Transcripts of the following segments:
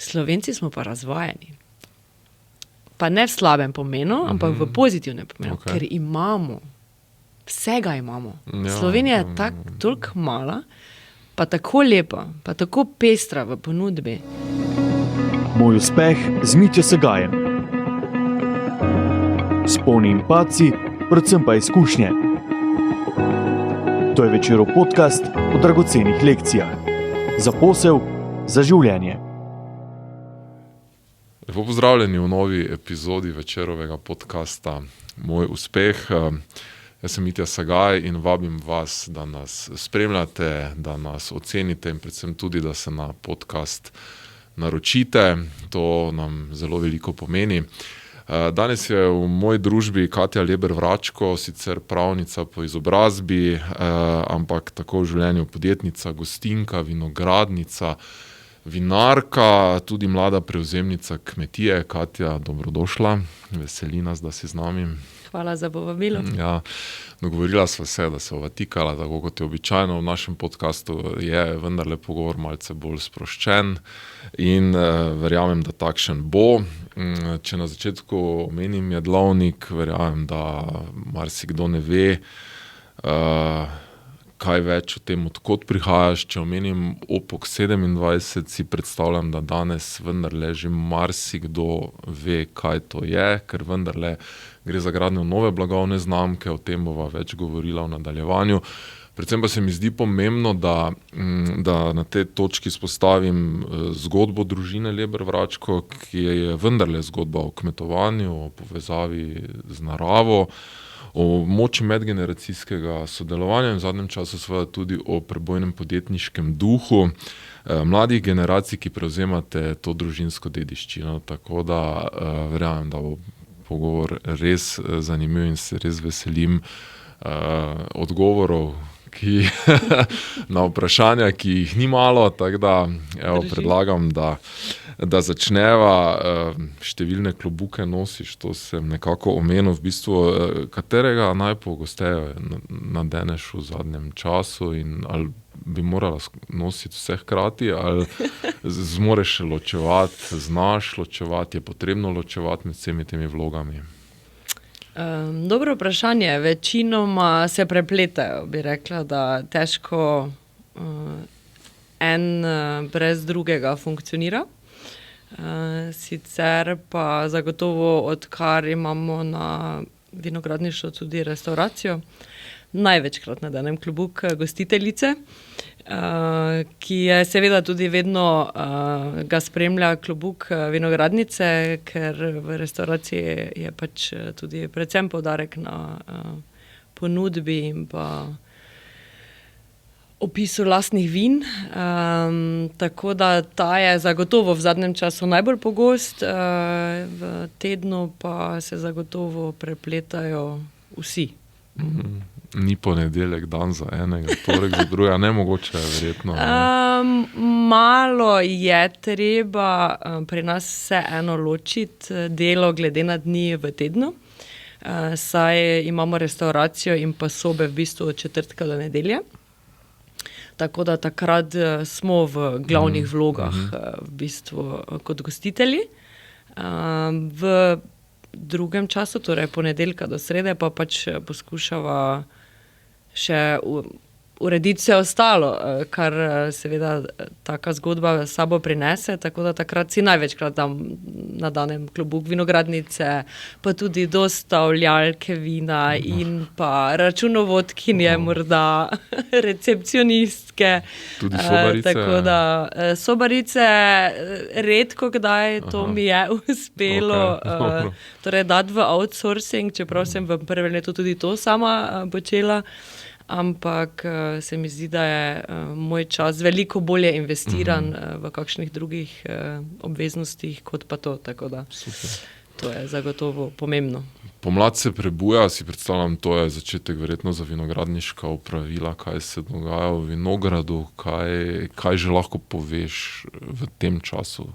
Slovenci smo pa razvajeni. Pa ne v slabem pomenu, ampak v pozitivnem pomenu, ker imamo, vsega imamo. Slovenija je toliko mala, pa tako lepa, pa tako pestra v ponudbi. Moj uspeh z Mitjo Segajem. Sponi in padci, predvsem pa izkušnje. To je Večerov podcast o dragocenih lekcijah. Za posel, za življenje. Lepo pozdravljeni v novi epizodi Večerovega podcasta Moj uspeh. Jaz sem Mitja Segaj in vabim vas, da nas spremljate, da nas ocenite in predvsem tudi, da se na podcast naročite. To nam zelo veliko pomeni. Danes je v moji družbi Katja Leber Vračko, sicer pravnica po izobrazbi, ampak tako v življenju podjetnica, gostinka, vinogradnica, vinarka, tudi mlada prevzemnica kmetije. Katja, dobrodošla. Veseli nas, da si z nami. Hvala za povabilo. Ja, dogovorila sva se, da se bova tikala, tako kot je običajno v našem podcastu, je vendarle pogovor malce bolj sproščen in verjamem, da takšen bo. Če na začetku omenim Jedlovnik, verjamem, da marsikdo ne ve, kaj več o tem, odkot prihajaš. Če omenim Opok 27, si predstavljam, da danes vendarle že marsikdo ve, kaj to je, ker vendarle gre za gradnjo nove blagovne znamke, o tem bova več govorila v nadaljevanju. Predvsem pa se mi zdi pomembno, da na tej točki izpostavim zgodbo družine Leber Vračko, ki je vendarle zgodba o kmetovanju, o povezavi z naravo, o moči medgeneracijskega sodelovanja in v zadnjem času seveda tudi o prebojnem podjetniškem duhu mladih generacij, ki prevzemate to družinsko dediščino. Tako da verjamem, da bo pogovor res zanimiv in se res veselim odgovorov na vprašanja, ki jih ni malo, tako da predlagam, da začneva. Številne klobuke nosiš, to sem nekako omenil, v bistvu, katerega najpogosteje nadeneš v zadnjem času in ali bi morala nositi vse hkrati, ali zmoreš ločevati, znaš ločevati, je potrebno ločevati med vsemi temi vlogami? Dobro vprašanje. Večinoma se prepletajo, bi rekla, da težko en brez drugega funkcionira. Sicer pa zagotovo, odkar imamo na vinogradništvu tudi restauracijo, največkrat nadenem klobuk gostiteljice, ki je seveda tudi vedno ga spremlja klobuk vinogradnice, ker v restauraciji je pač tudi predvsem poudarek na ponudbi in pa opisu lastnih vin. Tako da ta je zagotovo v zadnjem času najbolj pogost, v tednu pa se zagotovo prepletajo vsi. Ni ponedeljek dan za enega, torek za drugega, nemogoče je verjetno. Malo je treba pri nas vseeno ločiti delo glede na dni v tednu, saj imamo restauracijo in pa sobe v bistvu od četrtka do nedelje. Tako da takrat smo v glavnih vlogah v bistvu kot gostitelji. V drugem času, torej ponedeljka do srede, pa pač poskušava še urediti vse ostalo, kar seveda taka zgodba s sabo prinese, tako da takrat si največkrat na danem klobuk vinogradnice, pa tudi dostavljalke vina in pa računovodkinje, morda recepcionistke. Tudi sobarice. Tako da sobarice redko kdaj, to mi je uspelo torej dati v outsourcing, čeprav sem v prvem letu tudi to sama počela. Ampak se mi zdi, da je moj čas veliko bolje investiran v kakšnih drugih obveznostih kot pa to, tako da to je zagotovo pomembno. Pomlad se prebuja, si predstavljam, to je začetek verjetno za vinogradniška opravila, kaj se dogaja v vinogradu, kaj že lahko poveš v tem času,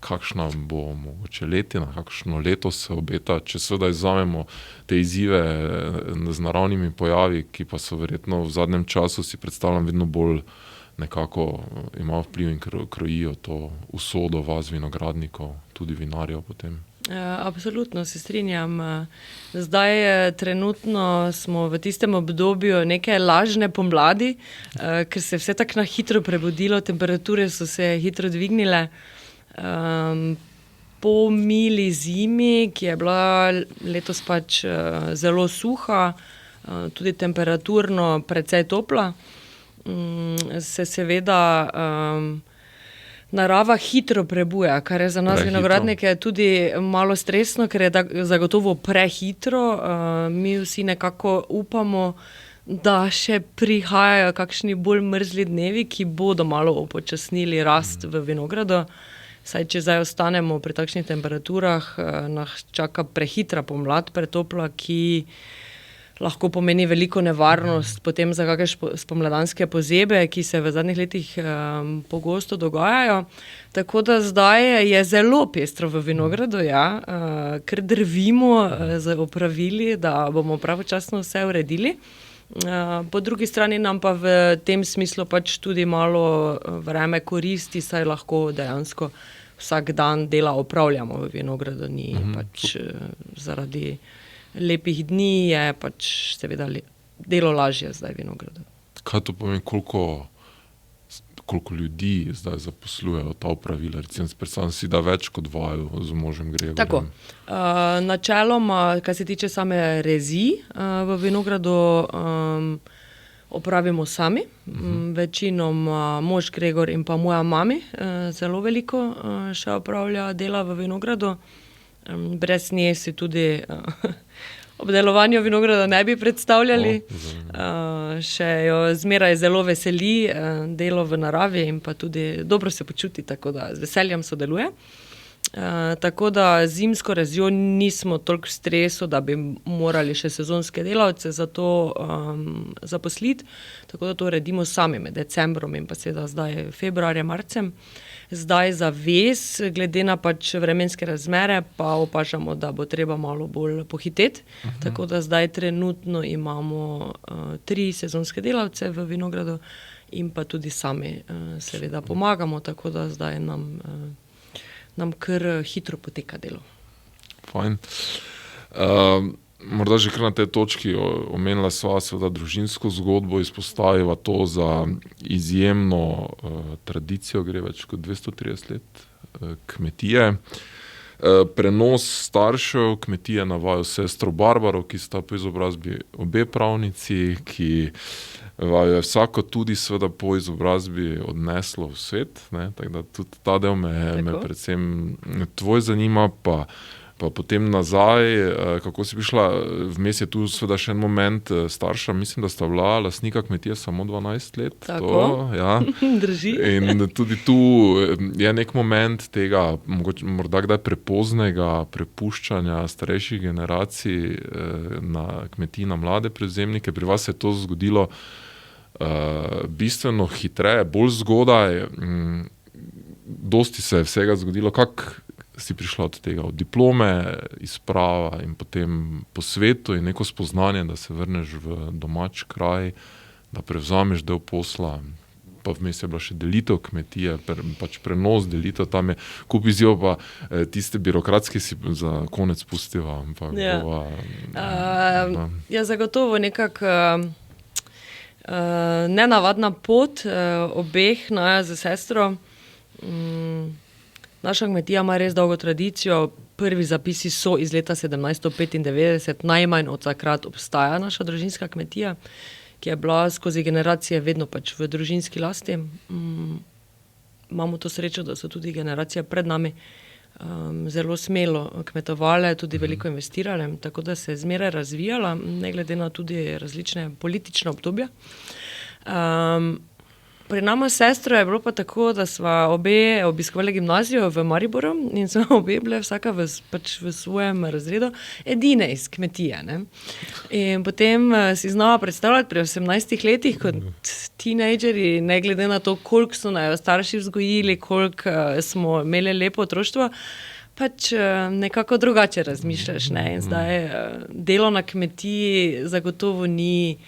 kakšna bo mogoče letina, kakšno leto se obeta, če seveda izvzamemo te izzive z naravnimi pojavi, ki pa so verjetno v zadnjem času, si predstavljam, vedno bolj nekako imajo vpliv in krojijo to usodo vas vinogradnikov, tudi vinarjev potem. Absolutno se strinjam. Zdaj trenutno smo v tistem obdobju neke lažne pomladi, ker se je vse tako na hitro prebudilo, temperature so se hitro dvignile. Po mili zimi, ki je bila letos pač zelo suha, tudi temperaturno precej topla, se seveda narava hitro prebuja, kar je za nas vinogradnike tudi malo stresno, ker je zagotovo prehitro. Mi vsi nekako upamo, da še prihajajo kakšni bolj mrzli dnevi, ki bodo malo upočasnili rast v vinogradu. Saj, če zdaj ostanemo pri takšnih temperaturah, nas čaka prehitra pomlad, pretopla, ki lahko pomeni veliko nevarnost potem za kakšne spomladanske pozebe, ki se v zadnjih letih pogosto dogajajo. Tako da zdaj je zelo pestro v vinogradu, ker drvimo z opravili, da bomo pravočasno vse uredili. Po drugi strani nam pa v tem smislu pač tudi malo vreme koristi, saj lahko dejansko vsak dan dela opravljamo v vinogradu, ni pač zaradi lepih dni je pač seveda delo lažje zdaj v vinogradu. Kaj to pomeni, koliko ljudi zdaj zaposlujejo ta opravila? Recimo, predstavljam si, da več kot vaju z možem Gregorjem. Tako. Načeloma, kar se tiče same rezi, v vinogradu opravimo sami. Večinoma mož Gregor in pa moja mami zelo veliko še opravlja dela v vinogradu. Brez nje si tudi obdelovanje vinograda ne bi predstavljali. Še jo zmeraj zelo veseli delo v naravi in pa tudi dobro se počuti, tako da z veseljem sodeluje. Tako da zimsko rezijo nismo toliko v stresu, da bi morali še sezonske delavce za to zaposliti, tako da to uredimo sami med decembrom in pa seveda zdaj februarjem, marcem. Zdaj za ves, glede na pač vremenske razmere, pa opažamo, da bo treba malo bolj pohiteti. Tako da zdaj trenutno imamo 3 sezonske delavce v vinogradu in pa tudi sami seveda pomagamo, tako da zdaj nam kar hitro poteka delo. Fajn. Morda že kar na tej točki omenila sva seveda družinsko zgodbo, izpostavila to za izjemno tradicijo, gre več kot 230 let kmetije. Prenos staršev kmetije na vaju sestro Barbaro, ki sta po izobrazbi obe pravnici, ki vaju je vsako tudi seveda po izobrazbi odneslo v svet, ne? Tako da tudi ta del me predvsem tvoj zanima, pa potem nazaj, kako si prišla, vmes je tu seveda še en moment starša, mislim, da sta bila lastnika kmetije samo 12 let. Tako, drži. In tudi tu je nek moment tega, morda kdaj prepoznega prepuščanja starejših generacij na kmetiji, na mlade prevzemnike. Pri vas se je to zgodilo bistveno hitreje, bolj zgodaj, dosti se je vsega zgodilo. Kako si prišla od tega, od diplome, izprava in potem po svetu in neko spoznanje, da se vrneš v domač kraj, da prevzameš del posla, pa vmes je bila še delitev kmetije, pač prenos delitev, tam je kup izjiv, pa tiste birokratske si za konec pustiva. Zagotovo nekako nenavadna pot obeh, Naja z sestro. Naša kmetija ima res dolgo tradicijo, prvi zapisi so iz leta 1795, najmanj od takrat obstaja naša družinska kmetija, ki je bila skozi generacije vedno pač v družinski lasti. Imamo to srečo, da so tudi generacije pred nami zelo smelo kmetovale, tudi veliko investirale, tako da se je zmeraj razvijala, ne glede na tudi različne politične obdobja. Pri nama s sestro je bilo pa tako, da sva obe obiskovali gimnazijo v Mariboru in sva obe bile vsaka v svojem razredu edine iz kmetije. Ne? In potem si znala predstavljati pri 18 letih kot teenagerji, ne glede na to, koliko so naju starši vzgojili, koliko smo imeli lepo otroštvo, pač nekako drugače razmišljaš. Ne? In zdaj delo na kmetiji zagotovo ni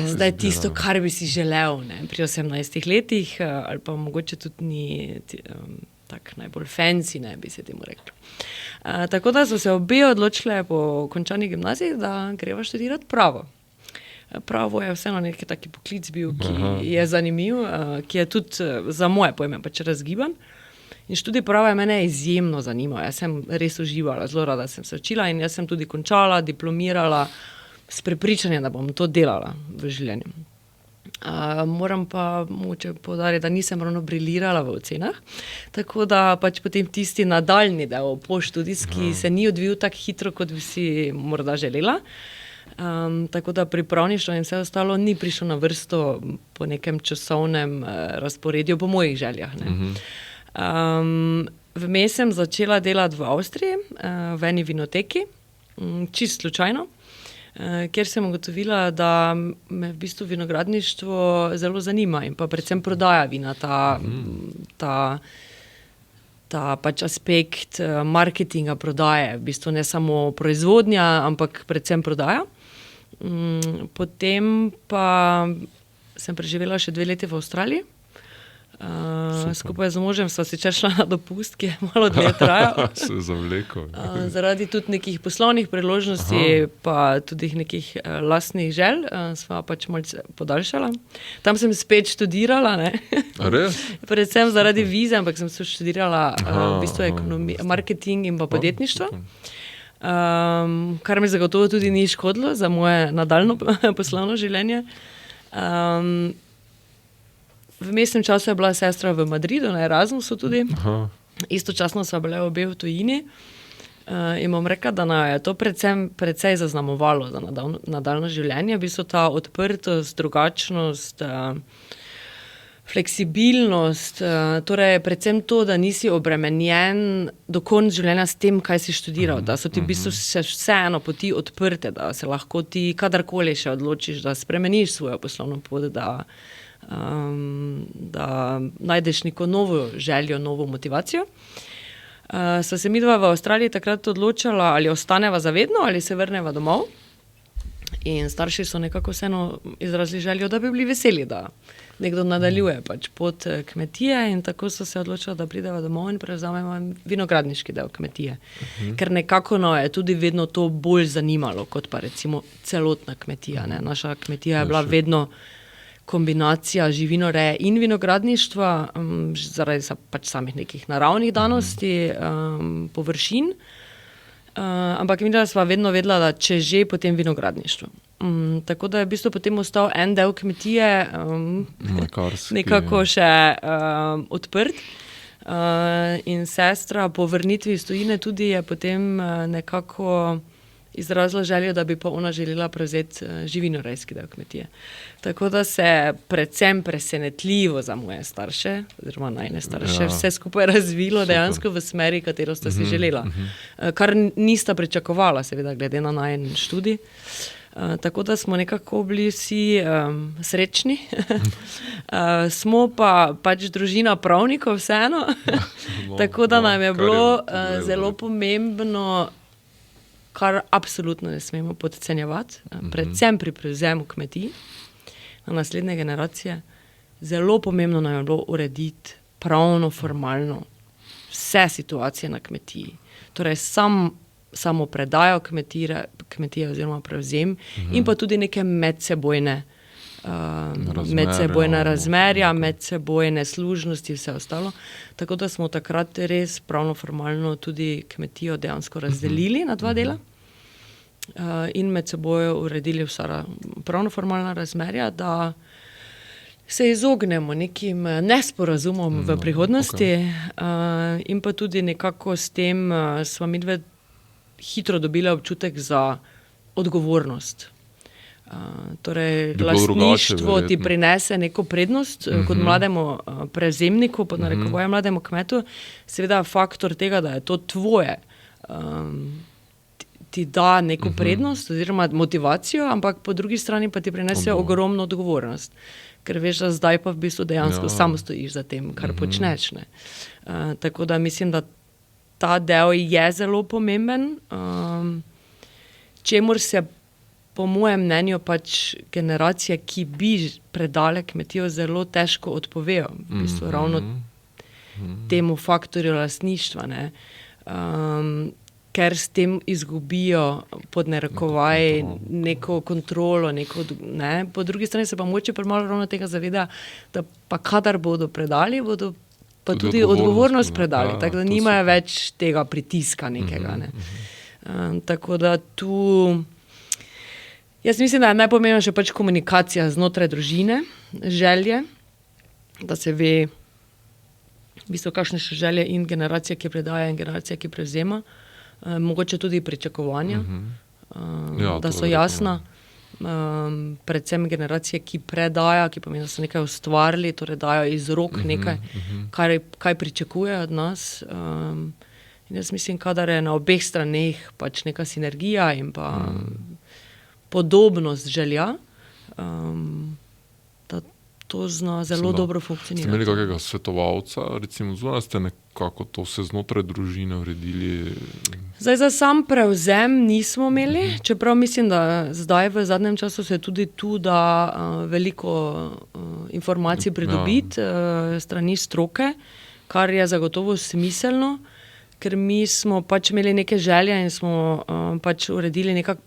Zdaj tisto, kar bi si želel, ne, pri 18 letih, ali pa mogoče tudi ni tak najbolj fancy, ne bi se temu reklo. Tako da so se obe odločile po končani gimnaziji, da greva študirati pravo. Pravo je vseeno neki taki poklic bil, ki je zanimiv, ki je tudi za moje pojme pač razgiban. In študij prava je mene izjemno zanimal. Jaz sem res uživala, zelo rada sem se učila in jaz sem tudi končala, diplomirala s prepričanjem, da bom to delala v življenju. Moram pa mogoče poudariti, da nisem ravno brilirala v ocenah, tako da pač potem tisti nadaljnji del poštudijski se ni odvil tako hitro, kot bi si morda želela. Tako da pripravništvo in vse ostalo ni prišlo na vrsto po nekem časovnem razporedju, po mojih željah, ne. Vmes sem začela delati v Avstriji, v eni vinoteki, čisto slučajno, kjer sem ugotovila, da me v bistvu vinogradništvo zelo zanima in pa predvsem prodaja vina, ta pač aspekt marketinga prodaje, v bistvu ne samo proizvodnja, ampak predvsem prodaja. Potem pa sem preživela še 2 leti v Avstraliji. Skupaj z možem sva sicer šla na dopust, ki je malo dlje trajal. Se je zavlekel. Zaradi tudi nekih poslovnih priložnosti, pa tudi nekih lastnih želj, sva pač malce podaljšala. Tam sem spet študirala, ne. Res? Predvsem zaradi vize, ampak sem se študirala v bistvu marketing in pa podjetništvo. Kar mi zagotovo tudi ni škodilo za moje nadaljno poslovno življenje. V mestnem času je bila sestra v Madridu, na Erasmusu tudi. Istočasno sva bile obe v tujini. In bom rekla, da je to precej zaznamovalo za nadaljno življenje. V bistvu ta odprtost, drugačnost, fleksibilnost, torej predvsem to, da nisi obremenjen do konca življenja s tem, kaj si študiral, da so ti v bistvu vseeno poti odprte, da se lahko ti kadarkoli še odločiš, da spremeniš svojo poslovno pot, da najdeš neko novo željo, novo motivacijo. Sva se midva v Avstraliji takrat odločala, ali ostaneva zavedno, ali se vrneva domov. In starši so nekako vseeno izrazili željo, da bi bili veseli, da nekdo nadaljuje pač pot kmetije, in tako so se odločila, da prideva domov in prevzamemo vinogradniški del kmetije. Ker nekako je tudi vedno to bolj zanimalo, kot pa recimo celotna kmetija, ne. Naša kmetija je bila vedno kombinacija živinoreje in vinogradništva, zaradi pač samih nekih naravnih danosti, površin. Ampak midva sva vedno vedela, da če že, potem vinogradništvo. Tako da je v bistvu potem ostal en del kmetije nekako še odprt. In sestra po vrnitvi iz tujine tudi je potem nekako izrazila željo, da bi pa ona želela prevzeti živinorejski del kmetije. Tako da se predvsem presenetljivo za moje starše, oziroma najine starše, vse skupaj razvilo dejansko v smeri, katero sta si želela. Kar nista pričakovala, seveda, glede na najin študij. Tako da smo nekako bili vsi srečni. Smo pa pač družina pravnikov vseeno. Tako da nam je bilo zelo pomembno, kar absolutno ne smemo podcenjevati, predvsem pri prevzemu kmetij na naslednje generacije. Zelo pomembno nam je bilo urediti pravno, formalno vse situacije na kmetiji. Torej samo predajo kmetije oziroma prevzem in pa tudi neke medsebojne razmerja, medsebojne služnosti, vse ostalo. Tako da smo takrat res pravno formalno tudi kmetijo dejansko razdelili na 2 dela in med seboj uredili vsa pravno formalna razmerja, da se izognemo nekim nesporazumom v prihodnosti. In pa tudi nekako s tem sva midve hitro dobila občutek za odgovornost. Torej, lastništvo ti prinese neko prednost kot mlademu prevzemniku, pod narekovajem mlademu kmetu. Seveda faktor tega, da je to tvoje, ti da neko prednost oziroma motivacijo, ampak po drugi strani pa ti prinese ogromno odgovornost. Ker veš, da zdaj pa v bistvu dejansko samo stojiš za tem, kar počneš, ne. Tako da mislim, da ta del je zelo pomemben, čemur se po mojem mnenju pač generacije, ki bi predale kmetijo, zelo težko odpovejo v bistvu ravno temu faktorju lastništva, ne. Ker s tem izgubijo pod narekovaj neko kontrolo, ne. Po drugi strani se pa mogoče premalo ravno tega zaveda, da pa kadar bodo predali, bodo pa tudi odgovornost predali, tako da nimajo več tega pritiska nekega, ne. Tako da tu, jaz mislim, da je najpomembnejša pač komunikacija znotraj družine, želje, da se ve v bistvu, kakšne so želje in generacija, ki predaja, in generacija, ki prevzema. Mogoče tudi pričakovanja, da so jasna. Predvsem generacije, ki predaja, ki pomeni, da so nekaj ustvarili, torej dajo iz rok nekaj, kaj pričakujejo od nas. In jaz mislim, kadar je na obeh straneh pač neka sinergija in pa podobnost želja, da to zna zelo dobro funkcionirati. Ste imeli kakega svetovalca, recimo zunaj, ste nekako to vse znotraj družine uredili? Zdaj, za sam prevzem nismo imeli, čeprav mislim, da zdaj v zadnjem času se tudi tu da veliko informacij pridobiti strani stroke, kar je zagotovo smiselno, ker mi smo pač imeli neke želje in smo pač uredili nekako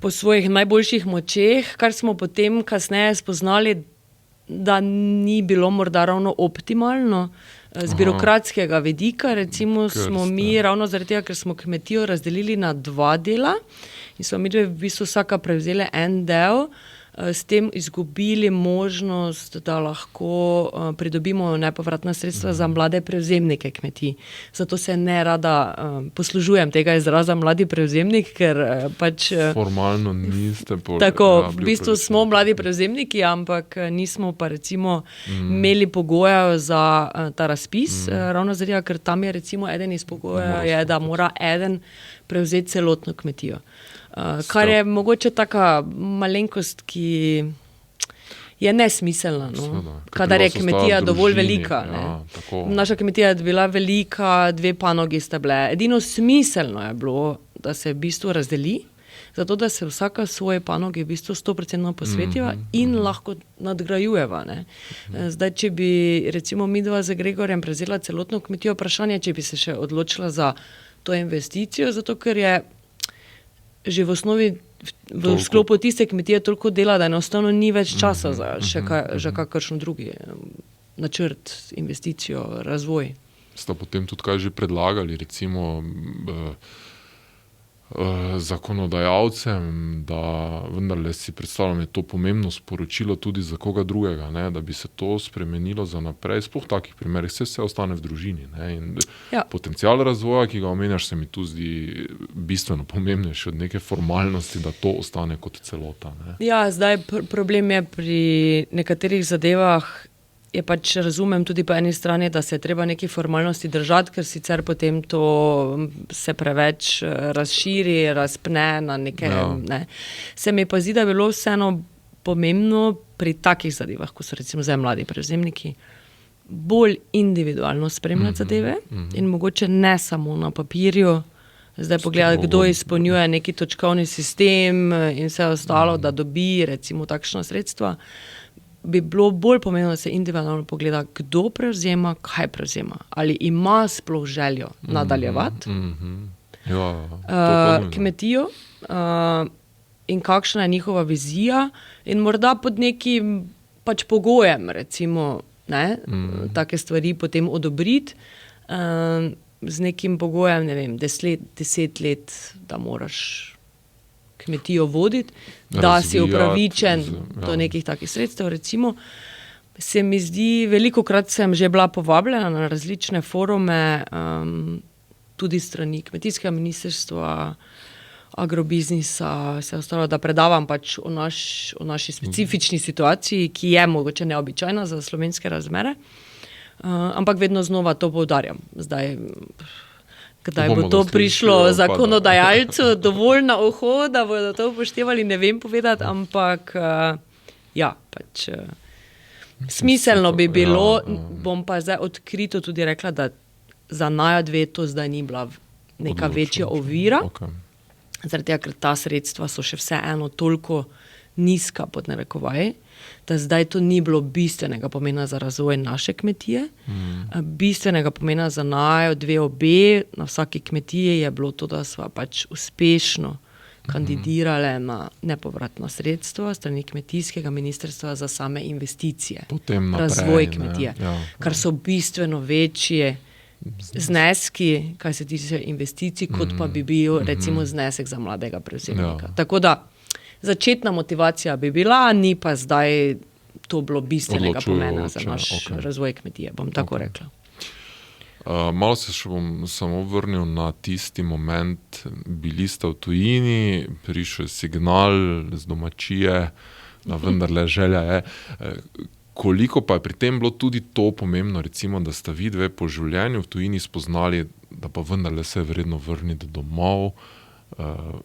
po svojih najboljših močeh, kar smo potem kasneje spoznali, da ni bilo morda ravno optimalno. Z birokratskega vidika, recimo, smo mi ravno zaradi tega, ker smo kmetijo razdelili na 2 dela in smo mi v bistvu vsaka prevzeli en del, s tem izgubili možnost, da lahko pridobimo nepovratna sredstva za mlade prevzemnike kmetij. Zato se ne rada poslužujem tega izraza mladi prevzemnik, ker pač formalno niste tako, v bistvu smo mladi prevzemniki, ampak nismo pa recimo imeli pogojev za ta razpis, ravno zaradi, ker tam je recimo eden iz pogojev je, da mora eden prevzeti celotno kmetijo. Kar je mogoče taka malenkost, ki je nesmiselna, no? Kadar je kmetija dovolj velika. Naša kmetija je bila velika, 2 panogi sta bile. Edino smiselno je bilo, da se v bistvu razdeli, zato da se vsaka svoje panogi v bistvu 100% posvetiva in lahko nadgrajujeva, ne. Zdaj, če bi recimo midva z Gregorjem prevzela celotno kmetijo, vprašanje, če bi se še odločila za to investicijo, zato ker je že v osnovi v sklopu tiste kmetije toliko dela, da enostavno ni več časa za kakršen drugi načrt, investicijo, razvoj. Sta potem tudi kaj že predlagali, recimo zakonodajalcem, da vendarle si predstavljam, je to pomembno sporočilo tudi za koga drugega, ne, da bi se to spremenilo za naprej, sploh v takih primerih, vse ostane v družini, ne, in potencial razvoja, ki ga omenjaš, se mi tu zdi bistveno pomembnejši od neke formalnosti, da to ostane kot celota, ne. Ja, zdaj problem je pri nekaterih zadevah, je pač razumem tudi po eni strani, da se je treba neki formalnosti držati, ker sicer potem to se preveč razširi, razpne na neke, ne. Se mi pa zdi, da je bilo vseeno pomembno pri takih zadevah, ko so recimo zdaj mladi prevzemniki, bolj individualno spremljati zadeve in mogoče ne samo na papirju, zdaj pogledati, kdo izpolnjuje neki točkovni sistem in vse ostalo, da dobi recimo takšna sredstva. Bi bilo bolj pomembno, da se individualno pogleda, kdo prevzema, kaj prevzema. Ali ima sploh željo nadaljevati kmetijo in kakšna je njihova vizija in morda pod nekim pač pogojem, recimo, ne, take stvari potem odobriti, z nekim pogojem, ne vem, 10 let, da moraš kmetijo voditi, da si upravičen do nekih takih sredstev, recimo. Se mi zdi, velikokrat sem že bila povabljena na različne forume, tudi strani kmetijskega ministrstva, agrobiznisa, vse ostalo, da predavam pač o naši specifični situaciji, ki je mogoče neobičajna za slovenske razmere, ampak vedno znova to poudarjam. Zdaj, kdaj bo to prišlo zakonodajalcu dovolj na uho, da bodo to upoštevali, ne vem povedati, ampak ja, pač smiselno bi bilo, bom pa zdaj odkrito tudi rekla, da za naju 2 to zdaj ni bila neka večja ovira, zaradi tega, ker ta sredstva so še vseeno toliko nizka pod narekovaj, da zdaj to ni bilo bistvenega pomena za razvoj naše kmetije. Bistvenega pomena za naju, dve obe, na vsaki kmetiji je bilo to, da sva pač uspešno kandidirale na nepovratna sredstva strani kmetijskega ministrstva za same investicije. Potem naprej, razvoj kmetije, kar so bistveno večje zneski, kaj se tiče investicij, kot pa bi bil recimo znesek za mladega prevzemnika. Tako da začetna motivacija bi bila, ni pa zdaj to bilo bistvenega pomena za naš razvoj kmetije, bom tako rekla. Malo se še bom samo vrnil na tisti moment, bili ste v tujini, prišel je signal z domačije, da vendarle želja je. Koliko pa je pri tem bilo tudi to pomembno, recimo, da sta vi dve po življenju v tujini spoznali, da pa vendarle se je vredno vrniti domov,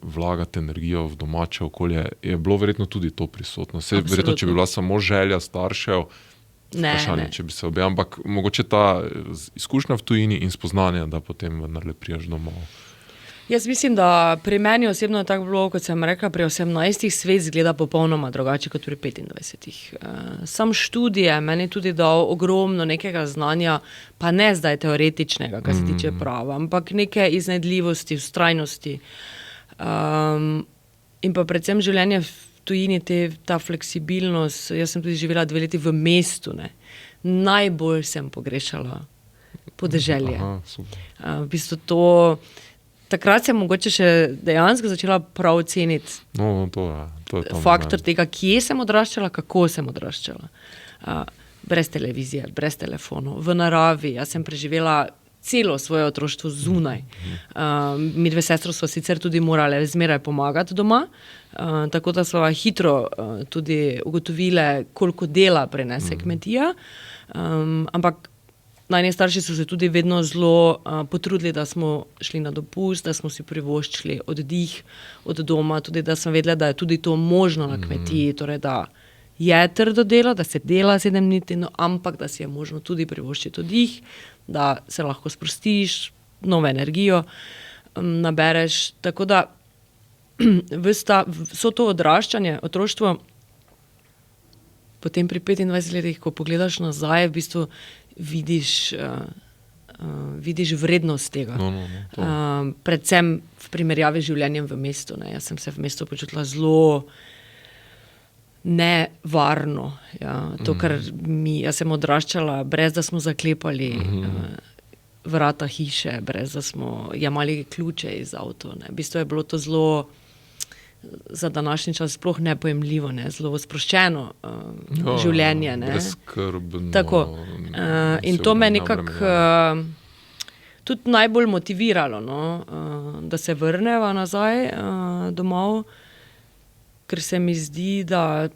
vlagati energijo v domače okolje, je bilo verjetno tudi to prisotno. Verjetno, če bi bila samo želja staršev, vprašanje, če bi se objavil, ampak mogoče ta izkušnja v tujini in spoznanje, da potem vendarle prijaš domov. Jaz mislim, da pri meni osebno je tako bilo, kot sem rekla, pri 18 svet izgleda popolnoma drugače kot pri 25. Sam študije meni tudi dal ogromno nekega znanja, pa ne zdaj teoretičnega, kar se tiče prava, ampak neke iznajdljivosti, vztrajnosti in pa predvsem življenje v tujini, ta fleksibilnost. Jaz sem tudi živela 2 leti v mestu, ne. Najbolj sem pogrešala podeželje. V bistvu to, takrat sem mogoče še dejansko začela prav ceniti to je faktor tega, kje sem odraščala, kako sem odraščala. Brez televizije, brez telefonov, v naravi. Jaz sem preživela celo svoje otroštvo zunaj. Mi dve sestro so sicer tudi morale zmeraj pomagati doma, tako da so hitro tudi ugotovile, koliko dela prenese kmetija, ampak najni starši so se tudi vedno zelo potrudili, da smo šli na dopust, da smo si privoščili oddih od doma, tudi da sem vedela, da je tudi to možno na kmetiji, torej da je trdo delo, da se dela 7 dni tedno, ampak da si je možno tudi privoščiti oddih, da se lahko sprostiš, novo energijo nabereš. Tako da vso to odraščanje, otroštvo, potem pri 25 letih, ko pogledaš nazaj, v bistvu vidiš vrednost tega. Predvsem v primerjavi z življenjem v mestu. Ne. Jaz sem se v mestu počutila zelo nevarno. To, kar jaz sem odraščala, brez da smo zaklepali vrata hiše, brez da smo jemali ključe iz avto. Ne. V bistvu je bilo to zelo za današnji čas sploh nepojemljivo, ne, zelo sproščeno življenje. Ne. Brezskrbno. Tako. In to me nekako tudi najbolj motiviralo, da se vrneva nazaj domov, ker se mi zdi, da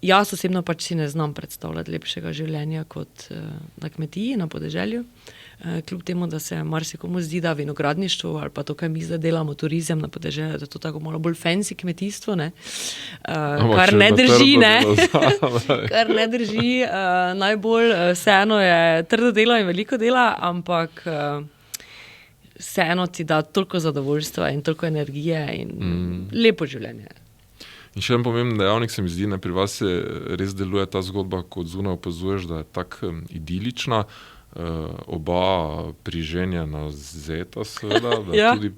jaz osebno pač si ne znam predstavljati lepšega življenja kot na kmetiji, na podeželju. Kljub temu, da se marsikomu zdi, da vinogradništvo ali pa to, kaj mi zdaj delamo, turizem na podeželju, da je to tako malo bolj fancy kmetijstvo, ne? Kar ne drži, ne? Kar ne drži. Najbolj vseeno je trdo delo in veliko dela, ampak vseeno ti da toliko zadovoljstva in toliko energije in lepo življenje. In še en pomemben dejavnik se mi zdi, pri vas se res deluje ta zgodba, kot zunaj opazuješ, da je tako idilična, oba priženjena zeta seveda, da tudi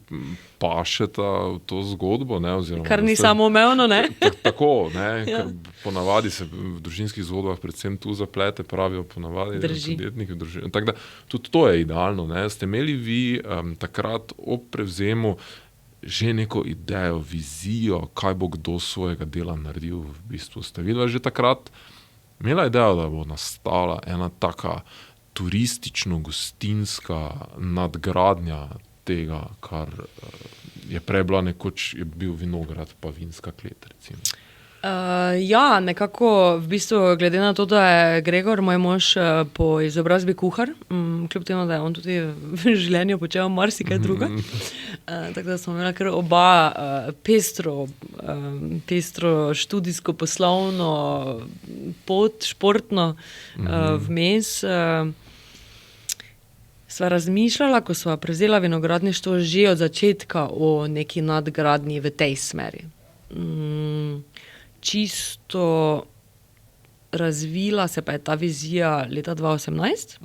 pašeta v to zgodbo. Ne, oziroma, kar ni samoumevno, ne? Tako, ne, ker ponavadi se v družinskih zgodbah predvsem tu zaplete, pravijo ponavadi podjetniki v družini. Tako da tudi to je idealno. Ne. Ste imeli vi takrat ob prevzemu že neko idejo, vizijo, kaj bo kdo svojega dela naredil v bistvu? Ste videli že takrat imela idejo, da bo nastala ena taka turistično-gostinska nadgradnja tega, kar je prej bila nekoč, je bil vinograd pa vinska klet, recimo? Ja, nekako v bistvu glede na to, da je Gregor, moj mož, po izobrazbi kuhar, kljub temu, da je on tudi v življenju počel marsikaj druga. Tako da smo imeli kar oba pestro študijsko, poslovno pot, športno vmes. sva razmišljala, ko sva prevzela vinogradništvo, že od začetka o neki nadgradnji v tej smeri. Čisto razvila se pa je ta vizija leta 2018,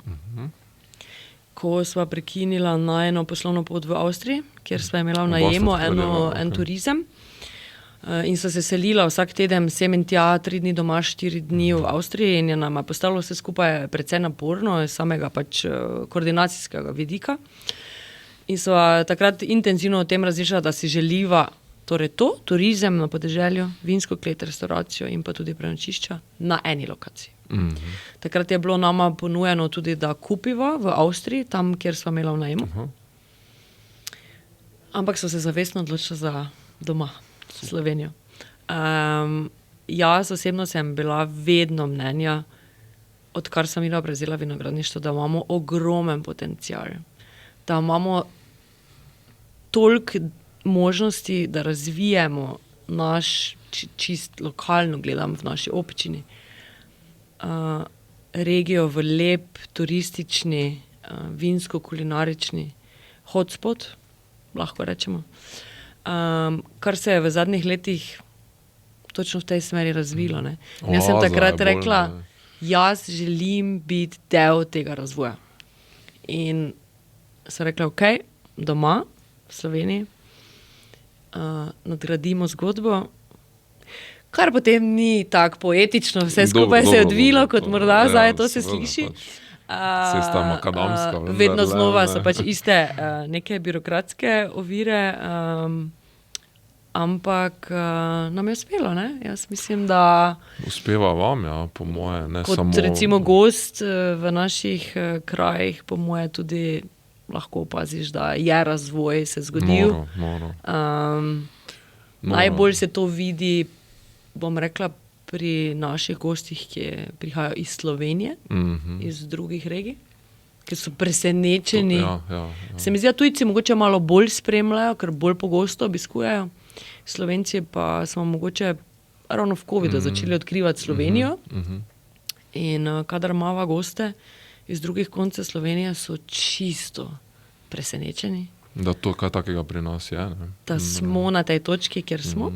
ko sva prekinila najino poslovno pot v Avstriji, kjer sva imela v najemu en turizem. In so se selila vsak teden sem in tja, 3 dni doma, 4 dni v Avstriji in je nama postalo vse skupaj precej naporno iz samega pač koordinacijskega vidika. In sva takrat intenzivno o tem razmišljala, da si želiva torej to, turizem na podeželju, vinsko klet, restauracijo in pa tudi prenočišča na eni lokaciji. Takrat je bilo nama ponujeno tudi, da kupiva v Avstriji, tam, kjer sva imela v najemu. Ampak so se zavestno odločila za doma, Slovenijo. Jaz osebno sem bila vedno mnenja, odkar sem prevzela vinogradništvo, da imamo ogromen potencial, da imamo toliko možnosti, da razvijemo naš, čist lokalno gledam v naši občini, regijo v lep, turistični, vinsko-kulinarični hotspot, lahko rečemo. Kar se je v zadnjih letih točno v tej smeri razvilo. Ne? In jaz sem takrat rekla, jaz želim biti del tega razvoja. In sem rekla, ok, doma v Sloveniji nadgradimo zgodbo, kar potem ni tako poetično, vse skupaj se je odvilo, kot morda zdaj to se sliši. Cesta makadamska. Vedno znova so pač iste neke birokratske ovire, ampak nam je uspelo, ne? Jaz mislim, da uspeva vam, ja, po moje, ne kot samo... Kot recimo gost v naših krajih, po moje tudi lahko opaziš, da je razvoj se zgodil. Noro. Najbolj se to vidi, bom rekla, pri naših gostih, ki prihajajo iz Slovenije, iz drugih regij, ki so presenečeni. Ja. Se mi zdi, da tujci mogoče malo bolj spremljajo, ker bolj pogosto obiskujejo. Slovenci pa smo mogoče ravno v covidu začeli odkrivati Slovenijo. In kadar imava goste iz drugih koncev Slovenije, so čisto presenečeni. Da to kaj takega pri nas je. Ne? Da smo na tej točki, kjer smo.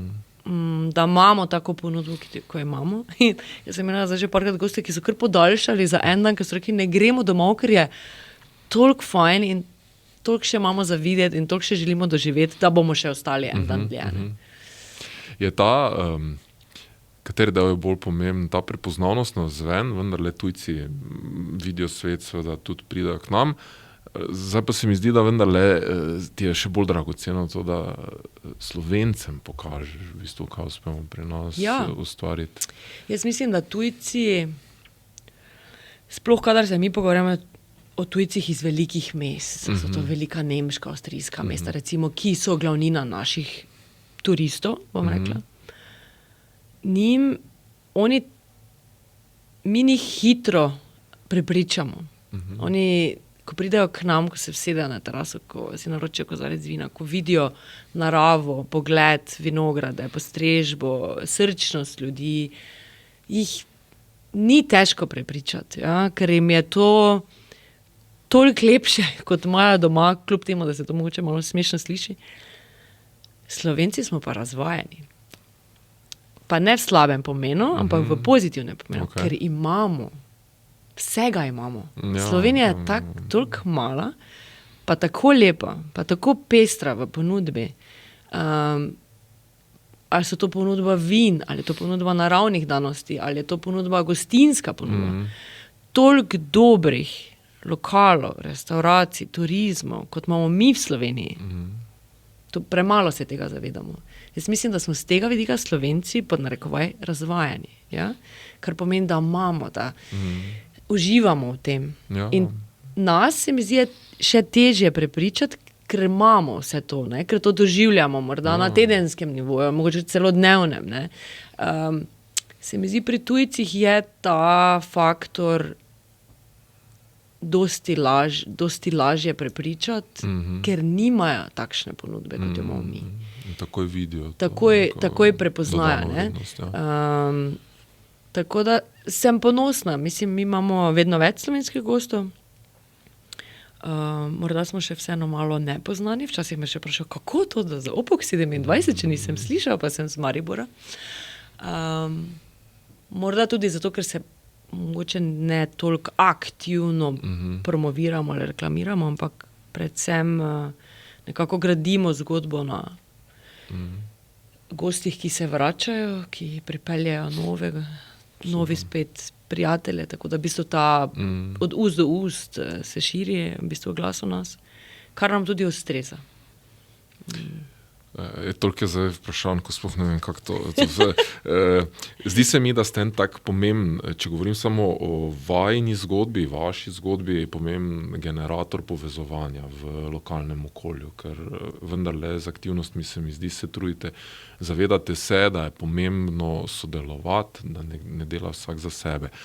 Da imamo tako ponudbo, ko imamo. In jaz sem imela zdaj že parkrat goste, ki so kar podaljšali za en dan, ker so rekli, ne gremo domov, ker je toliko fajn in toliko še imamo za videti in toliko še želimo doživeti, da bomo še ostali en dan dlje. Je ta, kateri del je bolj pomemben, ta prepoznavnost navzven, vendarle tujci vidijo svet, seveda tudi pridajo k nam. Zdaj pa se mi zdi, da vendarle ti je še bolj dragoceno to, da Slovencem pokažeš, v bistvu, kaj uspemo pri nas ustvariti. Jaz mislim, da tujci, sploh kadar se mi pogovarjamo o tujcih iz velikih mest, so to velika nemška, avstrijska mesta, recimo, ki so glavnina naših turistov, bom rekla. Mi njih hitro prepričamo. Oni, ko pridejo k nam, ko se vsedejo na teraso, ko si naročijo kozarec vina, ko vidijo naravo, pogled, vinograde, postrežbo, srčnost ljudi, jih ni težko prepričati, ja? Ker jim je to toliko lepše, kot imajo doma, kljub temu, da se to mogoče malo smešno sliši. Slovenci smo pa razvajeni. Pa ne v slabem pomenu, ampak v pozitivnem pomenu, ker imamo. Vsega imamo. Ja, Slovenija je toliko mala, pa tako lepa, pa tako pestra v ponudbi. Ali so to ponudba vin, ali je to ponudba naravnih danosti, ali je to ponudba gostinska ponudba. Toliko dobrih lokalov, restauracij, turizmov, kot imamo mi v Sloveniji. To premalo se tega zavedamo. Jaz mislim, da smo z tega vidika Slovenci pod narekovaj razvajani. Ja? Kar pomeni, da imamo, da uživamo v tem. Ja. In nas se mi zdi še težje prepričati, ker imamo vse to, ne? Ker to doživljamo morda na tedenskem nivoju, mogoče celo dnevnem. Ne? Se mi zdi, pri tujcih je ta faktor dosti lažje prepričati, ker nimajo takšne ponudbe, kot jo imamo mi. Takoj vidijo. Takoj prepoznajo. Ne? Tako da sem ponosna. Mislim, mi imamo vedno več slovenskih gostov. Morda smo še vseeno malo nepoznani, včasih me še vprašal, kako to, da za Opok 27, če nisem slišal, pa sem z Maribora. Morda tudi zato, ker se mogoče ne toliko aktivno promoviramo ali reklamiramo, ampak predvsem nekako gradimo zgodbo na gostih, ki se vračajo, ki pripeljejo novi spet prijatelje, tako da v bistvu ta od ust do ust se širi v bistvu glas o nas, kar nam tudi ustreza. Toliko je zdaj vprašanj, ko sploh ne vem, kako to zdi se mi, da ste en tak pomemben, če govorim samo o vajini zgodbi, vaši zgodbi, je pomemben generator povezovanja v lokalnem okolju, ker vendarle z aktivnostmi se mi zdi, se trudite, zavedate se, da je pomembno sodelovati, da ne dela vsak za sebe.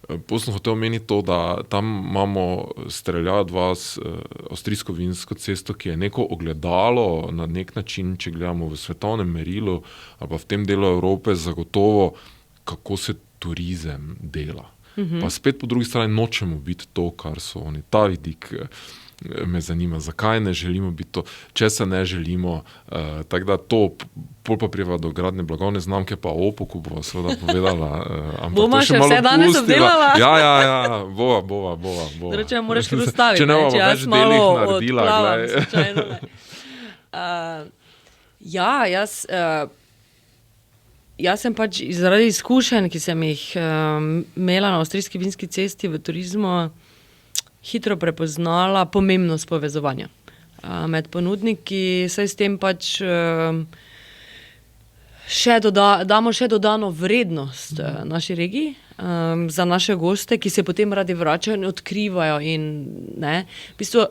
Potem sem hotel omeniti to, da tam imamo streljati od vas avstrijsko vinsko cesto, ki je neko ogledalo na nek način, če gledamo v svetovnem merilu ali pa v tem delu Evrope, zagotovo, kako se turizem dela. Pa spet po drugi strani nočemo biti to, kar so oni. Ta vidik me zanima, zakaj ne želimo biti to, če se ne želimo, tako da to, pol pa prijeva do gradne blagovne znamke, pa o Opoku bova seveda povedala. Boma še vse danes obdelala? Ja, bova. Druče, moraš predstaviti, če ne bova več delih naredila. Jaz sem pač zaradi izkušenj, ki sem jih imela na avstrijski vinski cesti v turizmu, hitro prepoznala pomembnost povezovanja med ponudniki, saj s tem pač damo še dodano vrednost naši regiji za naše goste, ki se potem radi vračajo in odkrivajo. In, v bistvu,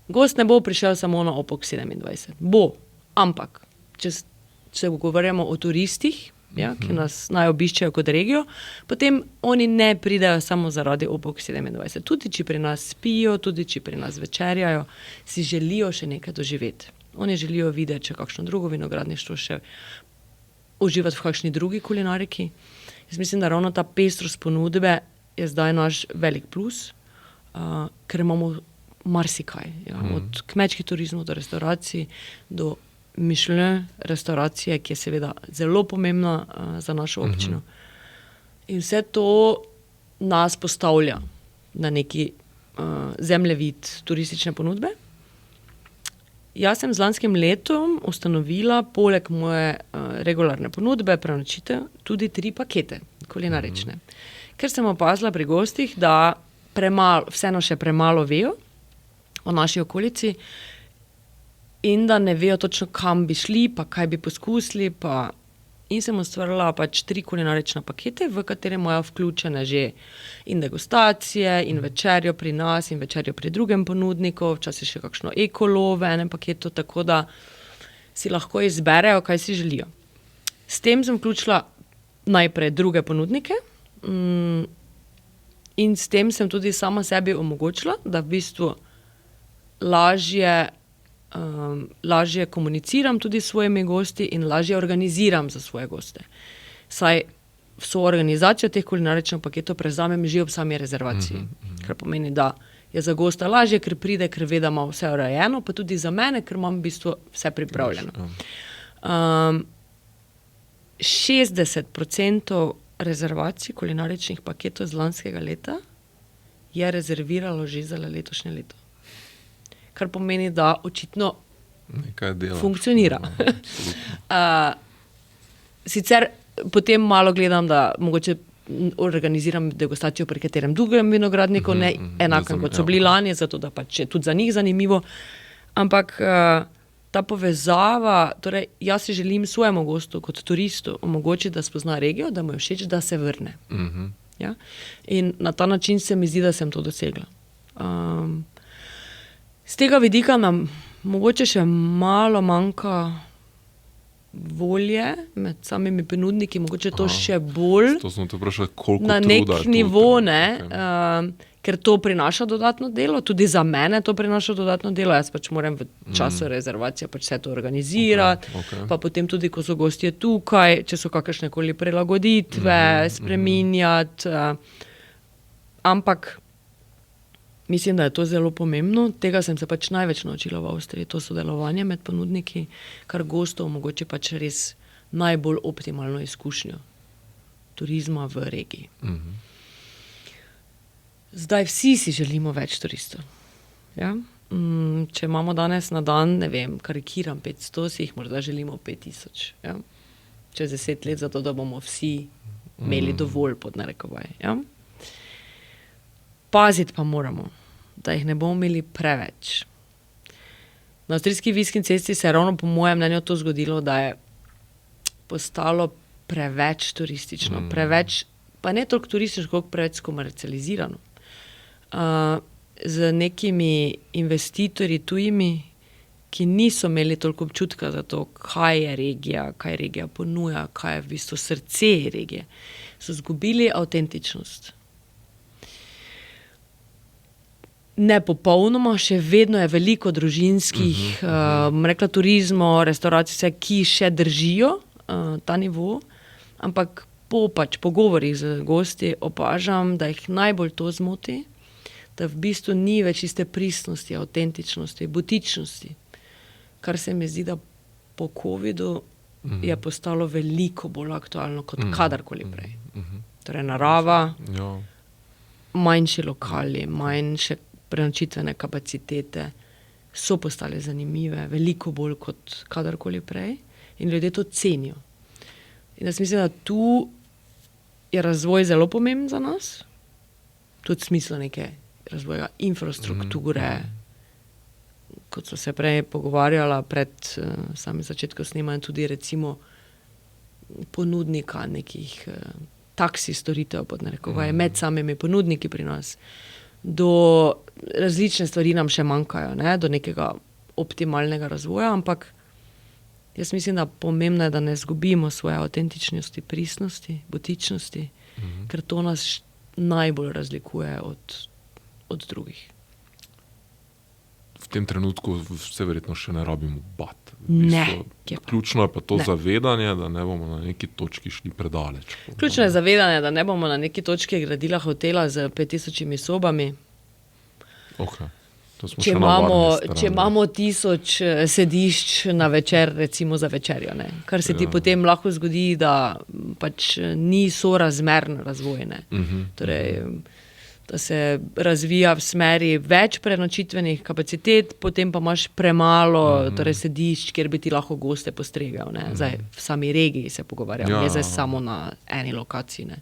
gost ne bo prišel samo na Opok 27. Bo, ampak, če se govorimo o turistih, ki nas naj obiščejo kot regijo, potem oni ne pridejo samo zaradi Opok 27. Tudi, če pri nas spijo, tudi, če pri nas večerjajo, si želijo še nekaj doživeti. Oni želijo videti še kakšno drugo vinogradništvo, še uživati v kakšni drugi kulinariki. Jaz mislim, da ravno ta pestrost ponudbe je zdaj naš velik plus, ker imamo marsikaj. Od kmečkih turizmov do restauracij, do Michelin restauracije, ki je seveda zelo pomembna za našo občino. In vse to nas postavlja na neki zemljevid turistične ponudbe. Jaz sem z lanskim letom ustanovila poleg moje regularne ponudbe, prenočitev, tudi 3 pakete kulinarične. Ker sem opazila pri gostih, da vseeno še premalo vejo o naši okolici, in da ne vejo točno, kam bi šli, pa kaj bi poskusili. In sem ustvarila pač 3 kulinarične pakete, v katere imajo vključene že in degustacije, in večerjo pri nas, in večerjo pri drugem ponudniku, včasih še kakšno ekolo v enem paketu, tako da si lahko izberejo, kaj si želijo. S tem sem vključila najprej druge ponudnike in s tem sem tudi sama sebi omogočila, da v bistvu lažje komuniciram tudi s svojimi gosti in lažje organiziram za svoje goste. Saj vso organizacijo teh kulinaričnih paketov prevzamem že ob sami rezervaciji. Kar pomeni, da je za gosta lažje, ker pride, ker ve, da ima vse urejeno, pa tudi za mene, ker imam v bistvu vse pripravljeno. 60% rezervacij kulinaričnih paketov z lanskega leta je rezerviralo že za letošnje leto. Kar pomeni, da očitno funkcionira. Sicer potem malo gledam, da mogoče organiziram degustacijo pri katerem drugem vinogradniku, ne enakem kot so bili lani, zato da pač je tudi za njih zanimivo. Ampak ta povezava, torej jaz si želim svojemu gostu kot turistu omogočiti, da spozna regijo, da mu je všeč, da se vrne. Ja? In na ta način se mi zdi, da sem to dosegla. Z tega vidika nam mogoče še malo manjka volje med samimi ponudniki, mogoče to še bolj to smo te vprašali, koliko na nek nivo, ker to prinaša dodatno delo, tudi za mene to prinaša dodatno delo, jaz pač moram v času rezervacije pač vse to organizirati, pa potem tudi, ko so gostje tukaj, če so kakršnekoli prilagoditve, spreminjati, ampak mislim, da je to zelo pomembno. Tega sem se pač največ naučila v Avstriji, to sodelovanje med ponudniki, kar gostov omogoči pač res najbolj optimalno izkušnjo turizma v regiji. Zdaj vsi si želimo več turistov. Ja? Če imamo danes na dan, ne vem, karikiram 500, si jih morda želimo 5000. Ja? Čez 10 let, zato da bomo vsi imeli dovolj pod narekovaj. Ja? Paziti pa moramo, da jih ne bomo imeli preveč. Na avstrijski Vinski cesti se je ravno po mojem mnenju to zgodilo, da je postalo preveč turistično, preveč, pa ne toliko turistično, koliko preveč komercializirano. Z nekimi investitorji tujimi, ki niso imeli toliko občutka za to, kaj regija ponuja, kaj je v bistvu srce regije, so zgubili avtentičnost. Ne popolnoma, še vedno je veliko družinskih, rekla turizmov, restauracij, ki še držijo ta nivo, ampak po pogovorih z gosti opažam, da jih najbolj to zmoti, da v bistvu ni več iste pristnosti, avtentičnosti, butičnosti, kar se mi zdi, da po covidu je postalo veliko bolj aktualno kot kadarkoli prej. Torej narava, manjši lokali, manjše prenočitvene kapacitete so postale zanimive, veliko bolj kot kadarkoli prej in ljudje to cenijo. In jaz mislim, da tu je razvoj zelo pomemben za nas, tudi v smislu neke razvoja infrastrukture, kot so se prej pogovarjala pred samim začetkom snemanja, tudi recimo ponudnika nekih taksi storitev pod narekovaj, med samimi ponudniki pri nas. Do različne stvari nam še manjkajo, ne? Do nekega optimalnega razvoja, ampak jaz mislim, da pomembno je, da ne zgubimo svoje avtentičnosti, pristnosti, butičnosti, ker to nas najbolj razlikuje od drugih. V tem trenutku se verjetno še ne rabimo bati. Ne. Ključno je pa to zavedanje, da ne bomo na neki točki šli predaleč. Ključno je zavedanje, da ne bomo na neki točki gradila hotela z 5000 sobami. Okay. Če imamo 1000 sedišč na večer, recimo za večerjo, ne. Kar se ti potem lahko zgodi, da pač ni sorazmeren razvoj, ne. Torej, da se razvija v smeri več prenočitvenih kapacitet, potem pa imaš premalo torej sedišč, kjer bi ti lahko goste postregal, ne. Zdaj, v sami regiji se pogovarjamo, ne zdaj samo na eni lokaciji, ne.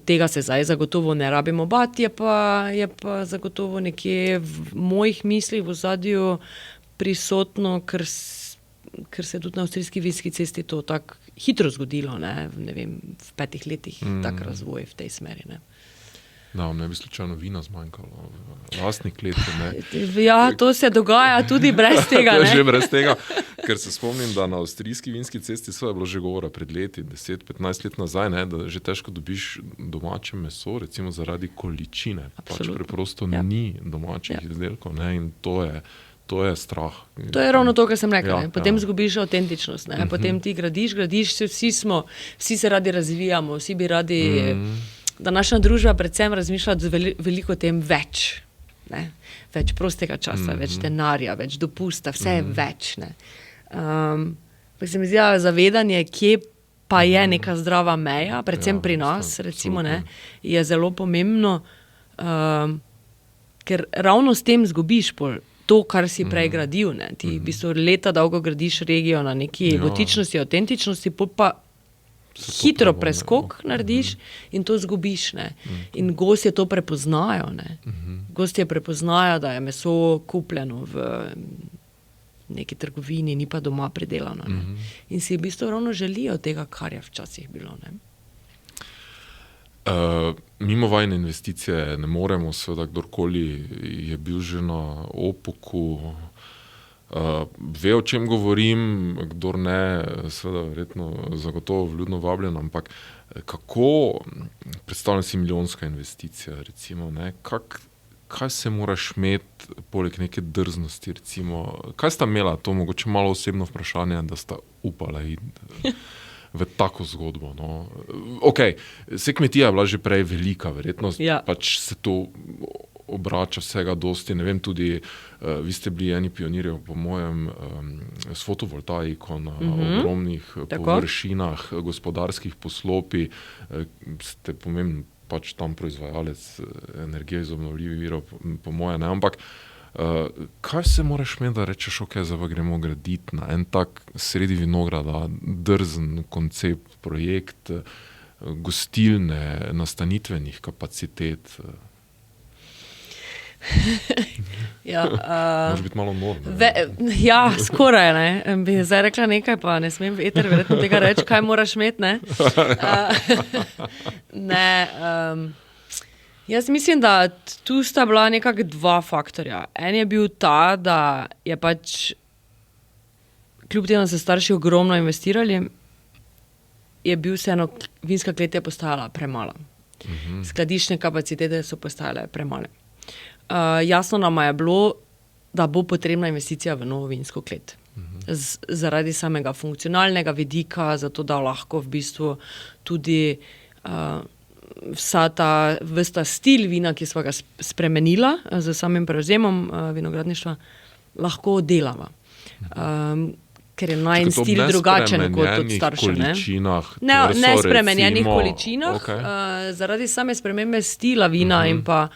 Tega se zdaj zagotovo ne rabimo bati, je pa zagotovo nekje v mojih mislih v ozadju prisotno, ker se tudi na avstrijski Vinski cesti to tako hitro zgodilo, ne vem, v 5 letih tak razvoj v tej smeri, ne. Da, ne bi slučajno vina zmanjkalo, lastni kleti, ne. Ja, to se dogaja tudi brez tega, ne. Že brez tega, ker se spomnim, da na avstrijski Vinski cesti je bilo že govora pred leti, 10-15 let nazaj, ne, da že težko dobiš domače meso, recimo zaradi količine. Pač preprosto ni domačih izdelkov, ne, in to je strah. To je ravno to, kar sem rekla. Potem zgubiš avtentičnost, ne. Potem ti gradiš, vsi se radi razvijamo, vsi bi radi... Današnja družba predvsem razmišlja veliko o tem več. Ne? Več prostega časa, več denarja, več dopusta, vse je več. Ne? Se mi zdi, zavedanje, kje pa je neka zdrava meja, predvsem pri nas, recimo, ne, je zelo pomembno, ker ravno s tem zgubiš to, kar si prej gradil. Ne? Ti v bistvu leta dolgo gradiš regijo na neki butičnosti, avtentičnosti, pa hitro preskok narediš in to zgubiš, ne. In gostje to prepoznajo, ne. Gostje prepoznajo, da je meso kupljeno v neki trgovini, ni pa doma pridelano, ne. In si v bistvu ravno želijo tega, kar je včasih bilo, ne. Mimo vajne investicije ne moremo, seveda kdorkoli je bil že na Opoku, ve, o čem govorim, kdor ne, seveda verjetno zagotovo vljudno vabljen, ampak kako, predstavljam si milijonska investicija, recimo, ne, kaj se moraš imeti poleg neke drznosti, recimo, kaj sta imela, to mogoče malo osebno vprašanje, da sta upala iti v tako zgodbo, no. Okej, se kmetija je bila že prej velika, verjetno pač se to obrača vsega dosti. Ne vem, tudi vi ste bili eni pionirjev, po mojem, s fotovoltaiko na ogromnih površinah, gospodarskih poslopi, ste pomembni pač tam proizvajalec energije iz obnovljivih virov, po moje, ne, ampak kaj se moraš imeti, da rečeš, ok, zdaj gremo graditi na en tak sredi vinograda, drzen koncept, projekt, gostilne, nastanitvenih kapacitet? Moraš biti malo nor. Ja, skoraj, ne. Bi zdaj rekla nekaj, pa ne smem v eter verjetno tega reči, kaj moraš imeti, ne. Jaz mislim, da tu sta bila nekako dva faktorja. En je bil ta, da je pač kljub temu, da so starši ogromno investirali, je bil vseeno, vinska klet je postajala premala. Skladiščne kapacitete so postajale premale. Jasno nama je bilo, da bo potrebna investicija v novo vinsko klet. Zaradi samega funkcionalnega vidika, zato da lahko v bistvu tudi ves ta stil vina, ki sva ga spremenila z samim prevzemom vinogradništva, lahko delava. Ker je najin stil drugačen kot od staršev. Ne spremenjenih količinah, zaradi same spremembe stila vina in pa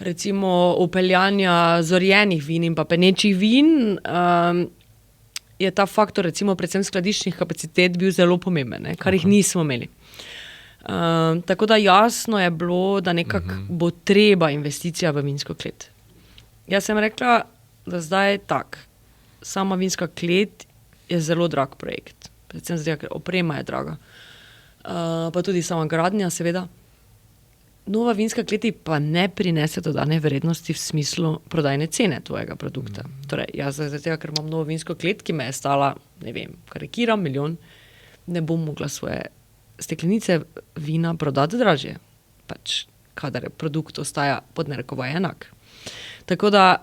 recimo upeljanja zorjenih vin in pa penečih vin, je ta faktor recimo predvsem skladiščnih kapacitet bil zelo pomemben, kar jih nismo imeli. Tako da jasno je bilo, da nekako bo treba investicija v vinsko klet. Jaz sem rekla, da zdaj sama vinska klet je zelo drag projekt. Predvsem zdaj, ker oprema je draga. Pa tudi sama gradnja, seveda. Nova vinska kleti pa ne prinese dodane vrednosti v smislu prodajne cene tvojega produkta. Torej, jaz zdaj, ker imam novo vinsko klet, ki me je stala, ne vem, karikiram, 1 milijon, ne bom mogla svoje steklenice vina prodati dražje. Pač, kadar produkt ostaja pod narekovaj enak. Tako da,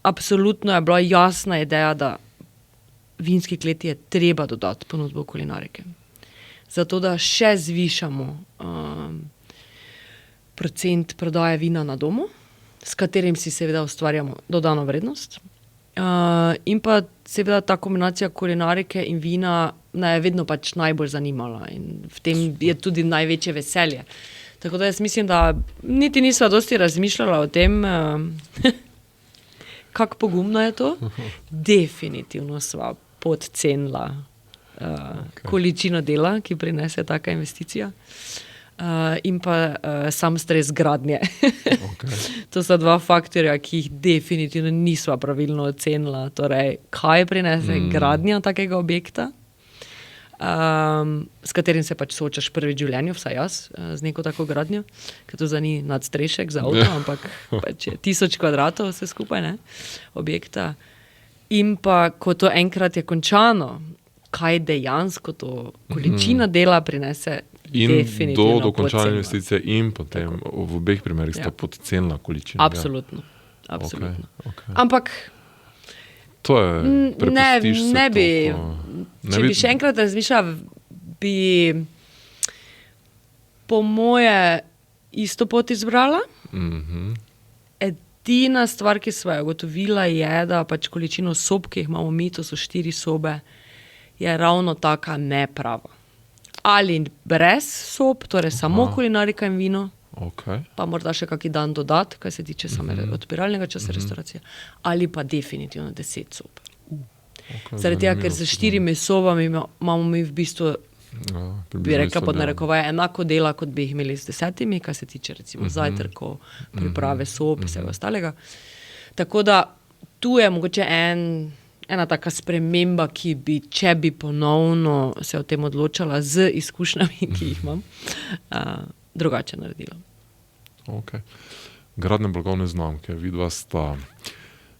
absolutno je bila jasna ideja, da vinski kleti je treba dodati ponudbo kulinarike. Zato, da še zvišamo procent prodaje vina na domu, s katerim si seveda ustvarjamo dodano vrednost. In pa seveda ta kombinacija kulinarike in vina me je vedno pač najbolj zanimala in v tem je tudi največje veselje. Tako da jaz mislim, da niti nisva dosti razmišljala o tem, kako pogumno je to. Definitivno sva podcenila količino dela, ki prinese taka investicija. In pa sam stres gradnje. To sta dva faktorja, ki jih definitivno nisva pravilno ocenila. Torej, kaj prinese gradnja takega objekta, s katerim se pač soočaš prvič v življenju, vsaj jaz, z neko tako gradnjo, ker to ni nadstrešek za avto, ampak pač je 1000 kvadratov vse skupaj, ne, objekta. In pa, ko to enkrat je končano, kaj dejansko to količina dela prinese, in do dokončanja investicije in potem v obeh primerih sta podcenila količina. Absolutno. Ampak to je, prepustiš se ne bi, če bi še enkrat razmišljala, bi po moje isto pot izbrala. Edina stvar, ki sva jo ugotovila, je, da pač količino sob, ki jih imamo mi, to so 4 sobe, je ravno taka neprava. Ali brez sob, torej samo kulinarika in vino, pa morda še kaki dan dodat, kaj se tiče same odpiralnega časa restauracije, ali pa definitivno 10 sob. Zaradi tega, ker z 4 sobami imamo mi v bistvu, bi rekla pod narekovaj, enako dela, kot bi jih imeli z 10, kaj se tiče recimo zajtrkov, priprave sob, vsega ostalega. Tako da tu je mogoče ena taka sprememba, ki bi, če bi ponovno se o tem odločala z izkušnjami, ki jih imam, drugače naredila. Gradne blagovne znamke, vidva sta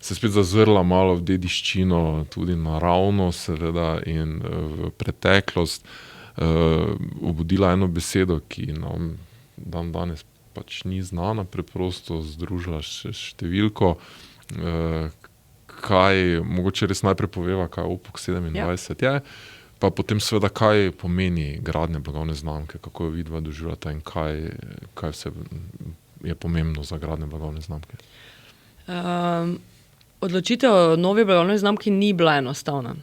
se spet zazrla malo v dediščino, tudi naravno seveda in v preteklost, obudila eno besedo, ki nam danes pač ni znana, preprosto združila številko, kaj, mogoče res najprej poveva, kaj Opok 27 je, pa potem seveda, kaj pomeni gradnja blagovne znamke, kako jo vidva doživljata in kaj vse je pomembno za gradnjo blagovne znamke? Odločitev o novi blagovni znamki ni bila enostavna.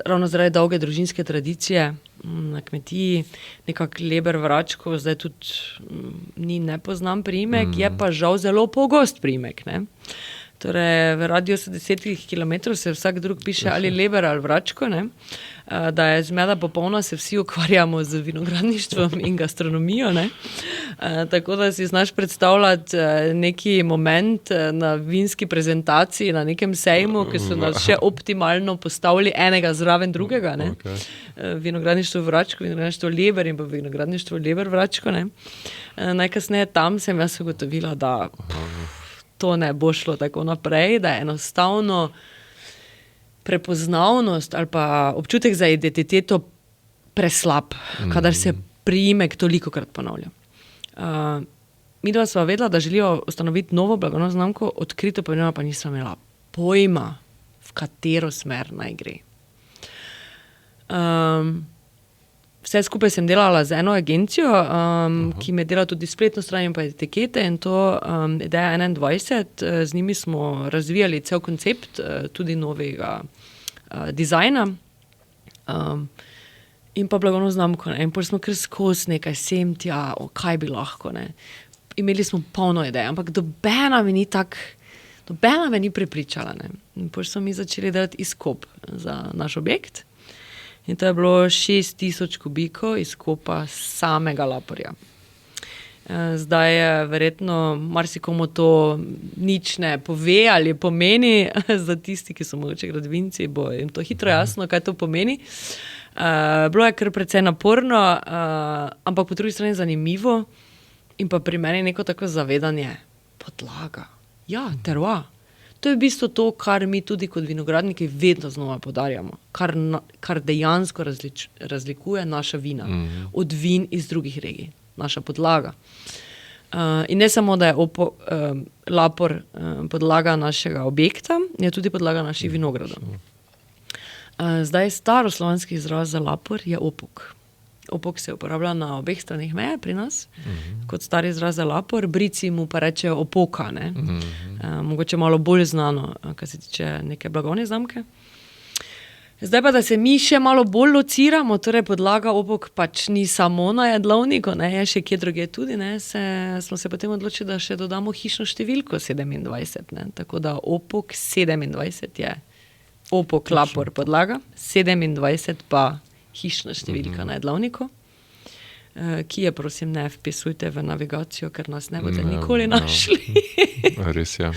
Ravno zaradi dolge družinske tradicije na kmetiji, nekak Leber Vračko, zdaj tudi ni nepoznan priimek, je pa žal zelo pogost priimek, ne. Torej, v radiusu 10 kilometrov se vsak drug piše ali Leber ali Vračko, ne. Da je zmeda popolna, se vsi ukvarjamo z vinogradništvom in gastronomijo, ne. Tako da si znaš predstavljati neki moment na vinski prezentaciji na nekem sejmu, ki so nas še optimalno postavili enega zraven drugega, ne. Vinogradništvo Vračko, vinogradništvo Leber in pa vinogradništvo Leber Vračko, ne. Najkasneje tam sem jaz ugotovila, da to ne bo šlo tako naprej, da je enostavno prepoznavnost ali pa občutek za identiteto preslab, kadar se priimek tolikokrat ponavlja. Midva sva vedela, da želijo ustanoviti novo blagovno znamko, odkrito povedano pa nisva imela pojma, v katero smer naj gre. Vse skupaj sem delala z eno agencijo, ki me dela tudi spletno stran in pa etikete in to Ideja 21. Z njimi smo razvijali cel koncept tudi novega dizajna in pa blagovno znamko. Ne. In potem smo kar skozi nekaj sem tja, kaj bi lahko. Ne. Imeli smo polno idej, ampak nobena me ni prepričala. Ne. In potem smo mi začeli delati izkop za naš objekt. In to je bilo 6000 kubikov izkopa samega laporja. Zdaj je verjetno marsikomu to nič ne pove ali pomeni, za tisti, ki so mogoče gradbinci, bo jim to hitro jasno, kaj to pomeni. Bilo je kar precej naporno, ampak po drugi strani zanimivo in pa pri meni neko tako zavedanje, podlaga, ja, terroir. To je v bistvu to, kar mi tudi kot vinogradniki vedno znova poudarjamo, kar dejansko razlikuje naša vina od vin iz drugih regij, naša podlaga. In ne samo, da je lapor podlaga našega objekta, je tudi podlaga naših vinogradov. Zdaj staroslovanski izraz za lapor je opok. Opok se uporablja na obeh stranih meje pri nas, kot stari izraz za lapor, Brici mu pa rečejo opoka, ne. Mogoče malo bolj znano, kar se tiče neke blagovne znamke. Zdaj pa, da se mi še malo bolj lociramo, torej podlaga opok pač ni samo na jedlovniku, ne, je še kje druge tudi, ne, smo se potem odločili, da še dodamo hišno številko 27, ne, tako da opok 27 je opok, lapor, podlaga, 27 pa hišna številka na jedlovniku, ki je, prosim, ne vpisujte v navigacijo, ker nas ne boste nikoli našli. Res je.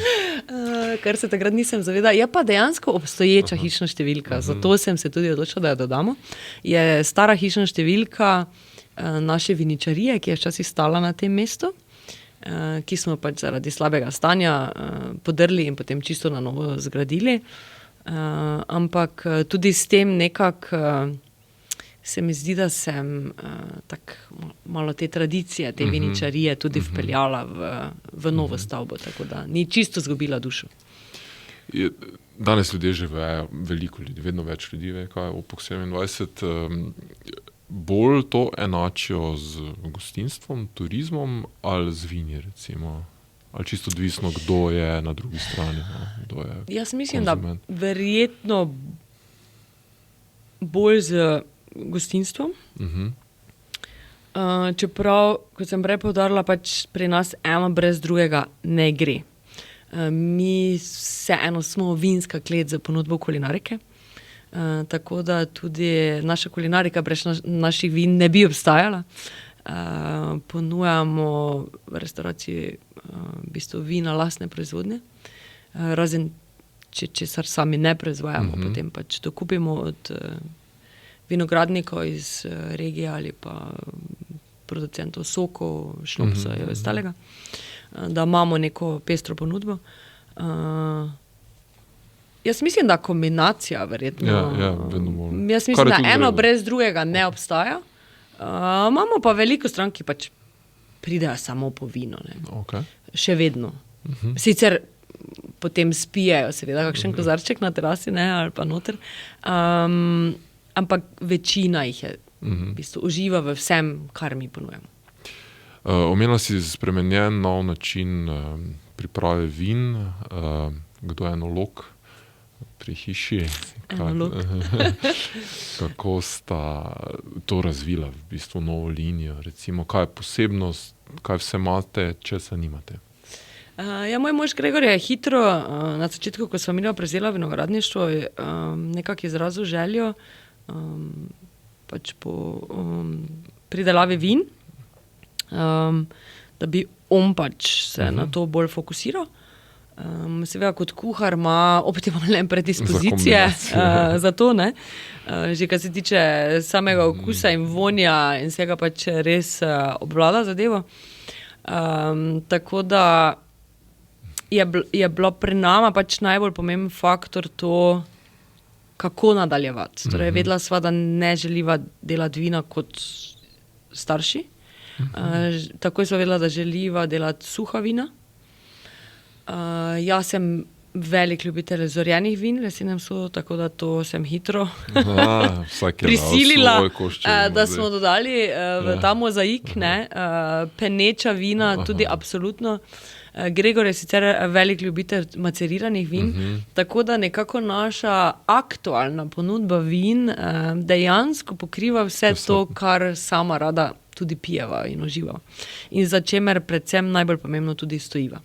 Kar se takrat nisem zavedala. Je pa dejansko obstoječa hišna številka, zato sem se tudi odločila, da jo dodamo. Je stara hišna številka naše viničarije, ki je včasih stala na tem mestu, ki smo pač zaradi slabega stanja podrli in potem čisto na novo zgradili. Ampak tudi s tem nekako se mi zdi, da sem malo te tradicije, te viničarije tudi vpeljala v novo stavbo, tako da ni čisto zgubila dušo. Danes ljudje že vejo, veliko ljudi, vedno več ljudi ve, kaj je opok 27. Bolj to enačijo z gostinstvom, turizmom ali z vini, recimo? Ali čisto odvisno, kdo je na drugi strani? Kdo je Jaz mislim, konzument? da verjetno bolj z gostinstvom. Čeprav, kot sem prej poudarila, pač pri nas eno brez drugega ne gre. Mi vseeno smo vinska klet za ponudbo kulinarike, tako da tudi naša kulinarika brez naših vin ne bi obstajala. Ponujamo v restavraciji v bistvu vina lastne proizvodnje, razen česar sami ne proizvajamo, potem pač to kupimo od vinogradnikov iz regije ali pa producentov sokov, šnopsa in ostalega, da imamo neko pestro ponudbo. Jaz mislim, da kombinacija verjetno. Ja, vedno bolj. Jaz mislim, da eno brez drugega ne obstaja. Imamo pa veliko stran, ki pač pridejo samo po vino. Ne. Okay. Še vedno. Sicer potem spijejo, seveda, kakšen kozarček na terasi, ne, ali pa noter. Ampak večina jih je v bistvu uživa v vsem, kar mi ponujemo. Omenila si spremenjen nov način priprave vin. Kdo je enolog pri hiši? Kako sta to razvila, v bistvu novo linijo? Recimo, kaj je posebnost, kaj vse imate, če se nimate? Moj mož Gregor je hitro, na začetku, ko sva midva prevzela vinogradništvo, nekako izrazil željo pač po pridelavi vin, da bi on pač se na to bolj fokusiral. Seveda kot kuhar ima optimalne predispozicije za to, ne. Že kar se tiče samega okusa in vonja in vsega pač res obvlada zadevo. Tako da je bilo pri nama pač najbolj pomemben faktor to, kako nadaljevati. Torej, vedela sva, da ne želiva delati vina kot starši. Takoj sva vedela, da želiva delati suha vina. Jaz sem velik ljubitelj zorjenih vin, lesenem so, tako da to sem hitro prisilila, da smo dodali v ta mozaik, ne. Peneča vina tudi absolutno. Gregor je sicer velik ljubitelj maceriranih vin, tako da nekako naša aktualna ponudba vin dejansko pokriva vse to, kar sama rada tudi pijeva in uživa. In za čemer predvsem najbolj pomembno tudi stojiva.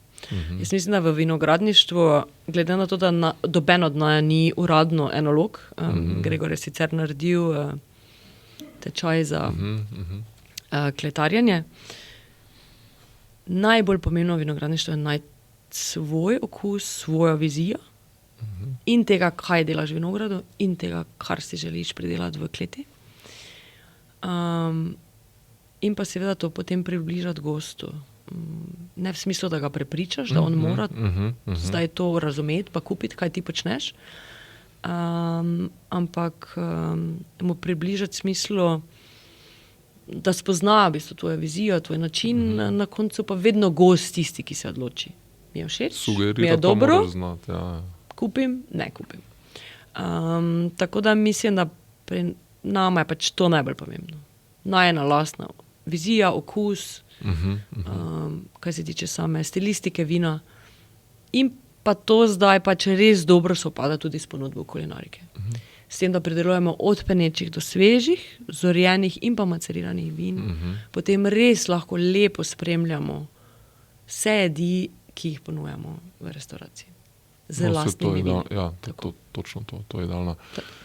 Jaz mislim, da v vinogradništvu, glede na to, da noben od naju ni uradno enolog, Gregor je sicer naredil tečaj za kletarjenje, najbolj pomembno v vinogradništvu je najti svoj okus, svojo vizijo in tega, kaj delaš v vinogradu in tega, kar si želiš pridelati v kleti. In pa seveda to potem približati gostu. Ne v smislu, da ga prepričaš, da on mora zdaj to razumeti pa kupiti, kaj ti počneš, ampak mu približati v smislu, da spozna v bistvu tvojo vizijo, tvoj način, na koncu pa vedno gost tisti, ki se odloči. Mi je všeč, mi je dobro, kupim, ne kupim. Tako da mislim, da pri nama je pač to najbolj pomembno. Najina lastna vizija, okus, kaj se tiče same stilistike vina in pa to zdaj pač res dobro sovpada tudi s ponudbo kulinarike. S tem, da pridelujemo od penečih do svežih, zorjenih in pa maceriranih vin, potem res lahko lepo spremljamo vse jedi, ki jih ponujamo v restavraciji. Z lastnimi vini. Ja, točno to je idealno.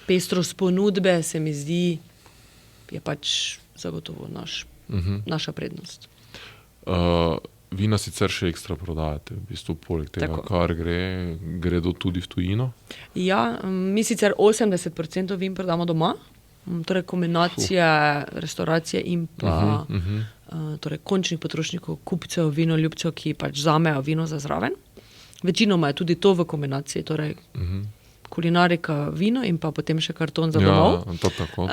Pestrost ponudbe se mi zdi, je pač zagotovo naša prednost. Vina sicer še ekstra prodajate, v bistvu poleg tega, tako, kar gredo tudi v tujino? Ja, mi sicer 80% vin prodamo doma, torej kombinacije restauracije in pa torej končnih potrošnikov, kupcev, vinoljubcev, ki pač vzamejo vino za zraven. Večinoma je tudi to v kombinaciji, torej kulinarika, vino in pa potem še karton za domov. Ja, to tako.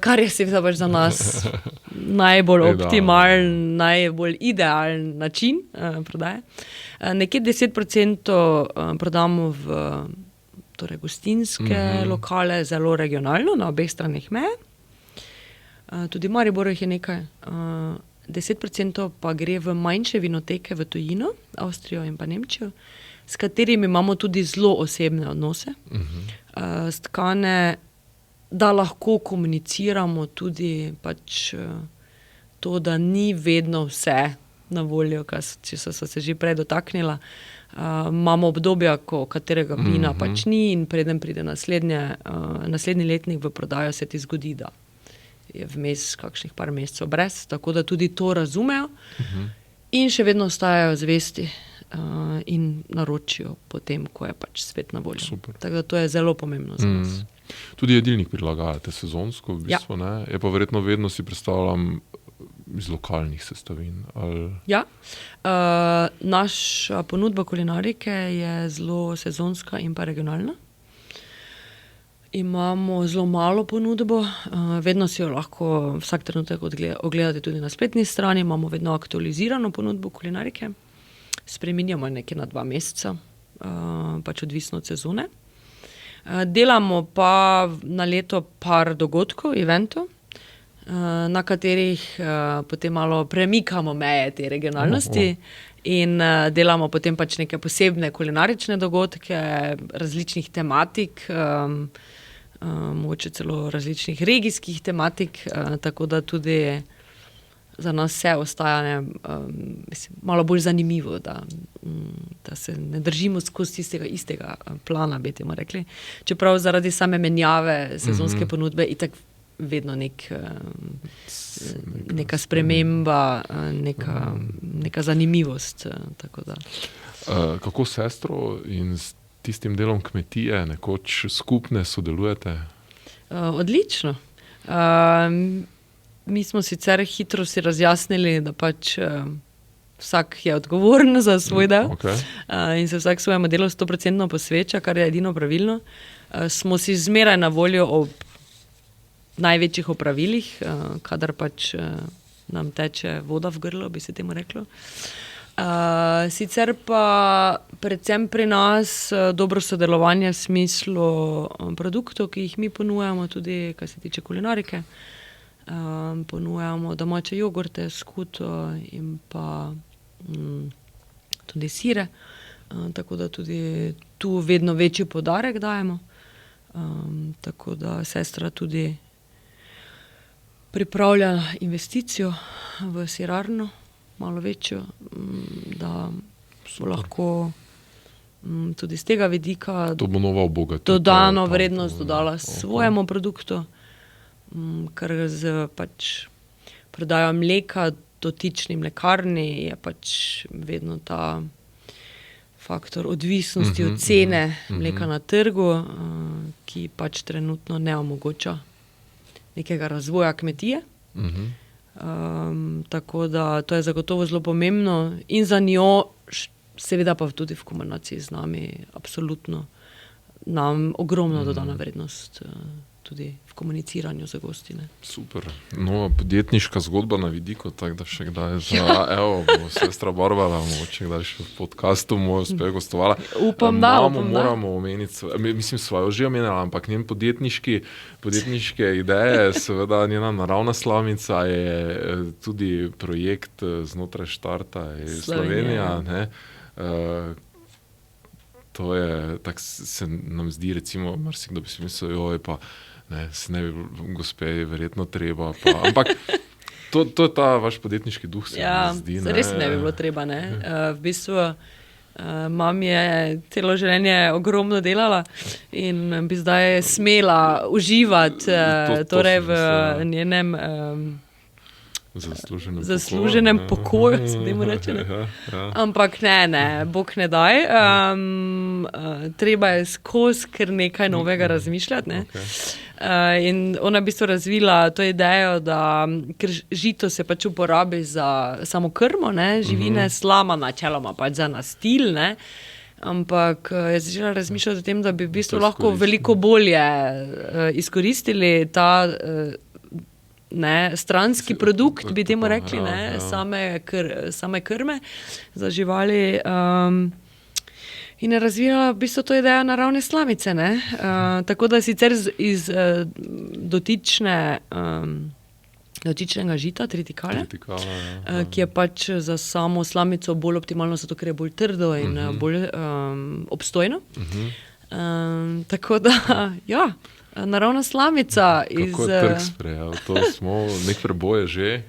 Kar je seveda pač za nas najbolj optimalen, najbolj idealen način prodaje. Nekje 10% prodamo v torej gostinske lokale, zelo regionalno, na obeh straneh meje. Tudi v Mariboru jih je nekaj. 10% pa gre v manjše vinoteke v tujino, Avstrijo in pa Nemčijo, s katerimi imamo tudi zelo osebne odnose, stkane, da lahko komuniciramo tudi pač to, da ni vedno vse na voljo, če so se že prej dotaknila. Imamo obdobja, ko katerega vina pač ni in preden pride naslednji letnik v prodajo, se ti zgodi, da je vmes kakšnih par mesecev brez, tako da tudi to razumejo in še vedno ostajajo zvesti in naročijo potem, ko je pač svet na voljo. Super. Tako da to je zelo pomembno za nas. Tudi jedilnik prilagajate sezonsko, v bistvu, ne? Je pa verjetno vedno si predstavljam iz lokalnih sestavin. Ali... Ja. Naša ponudba kulinarike je zelo sezonska in pa regionalna. Imamo zelo malo ponudbo, vedno si jo lahko vsak trenutek ogledate tudi na spletni strani, imamo vedno aktualizirano ponudbo kulinarike. Spreminjamo nekje na 2 meseca, pač odvisno od sezone. Delamo pa na leto par dogodkov, eventov. na katerih potem malo premikamo meje te regionalnosti in delamo potem pač neke posebne kulinarične dogodke, različnih tematik, mogoče celo različnih regijskih tematik, tako da tudi za nas vse ostaja malo bolj zanimivo, da se ne držimo skozi istega plana, bi temu rekli. Čeprav zaradi same menjave sezonske ponudbe itak vedno neka sprememba, neka zanimivost. Tako da. Kako s sestro in s tistim delom kmetije nekoč skupne sodelujete? Odlično. Mi smo sicer hitro si razjasnili, da pač vsak je odgovoren za svoj del in se vsak svojemu delu 100% posveča, kar je edino pravilno. Smo si zmeraj na voljo ob največjih opravilih, kadar pač nam teče voda v grlo, bi se temu reklo. Sicer pa predvsem pri nas dobro sodelovanje v smislu produktov, ki jih mi ponujamo, tudi kar se tiče kulinarike. Ponujamo domače jogurte, skuto in pa tudi sire, tako da tudi tu vedno večji poudarek dajemo. Tako da sestra tudi pripravlja investicijo v sirarno, malo večjo, da bo lahko tudi z tega vidika to bo nova obogatitev, dodano vrednost dodala svojemu produktu, ker z pač prodajo mleka dotični mlekarni je pač vedno ta faktor odvisnosti od cene mleka na trgu, ki pač trenutno ne omogoča nekega razvoja kmetije. Tako da to je zagotovo zelo pomembno in za njo, seveda pa tudi v kombinaciji z nami, absolutno nam ogromno dodana vrednost tudi v komuniciranju za gosti. Super. No, podjetniška zgodba na vidiku, tako da še kdaj bo sestra Barbara, mogoče kdaj še v podcastu mojo spet gostovala. Upam, moramo omeniti, mislim, svojo že omenila, ampak njen podjetniške ideje, seveda njena naravna slavnica je tudi projekt znotraj Štarta Slovenija, ne. To je, tako se nam zdi, recimo, marsikdo bi si mislil, pa ne, se ne bi gospe verjetno treba, ampak to je ta vaš podjetniški duh, se mi zdi. Ja, res ne bi bilo treba, ne. V bistvu mam je celo življenje ogromno delala in bi zdaj smela uživati torej v njenem zasluženem pokoju, se temu reče. Ampak ne, Bog ne daj. Treba je skozi kar nekaj novega razmišljati. Ne? In ona je v bistvu razvila to idejo, da ker žito se pač uporabi za samo krmo, ne? Živine, slama načeloma pač za nastil, ne? Ampak je začela razmišljati o tem, da bi v bistvu lahko veliko bolje izkoristili ta stranski produkt, bi temu rekli, same krme za živali. In je razvijala v bistvu to idejo naravne slamice. Tako da sicer iz dotičnega žita, tritikale, ki je pač za samo slamico bolj optimalno, zato ker je bolj trdo in bolj obstojno. Tako da, naravna slamica. Kako je trg sprejel? To smo nek preboje že?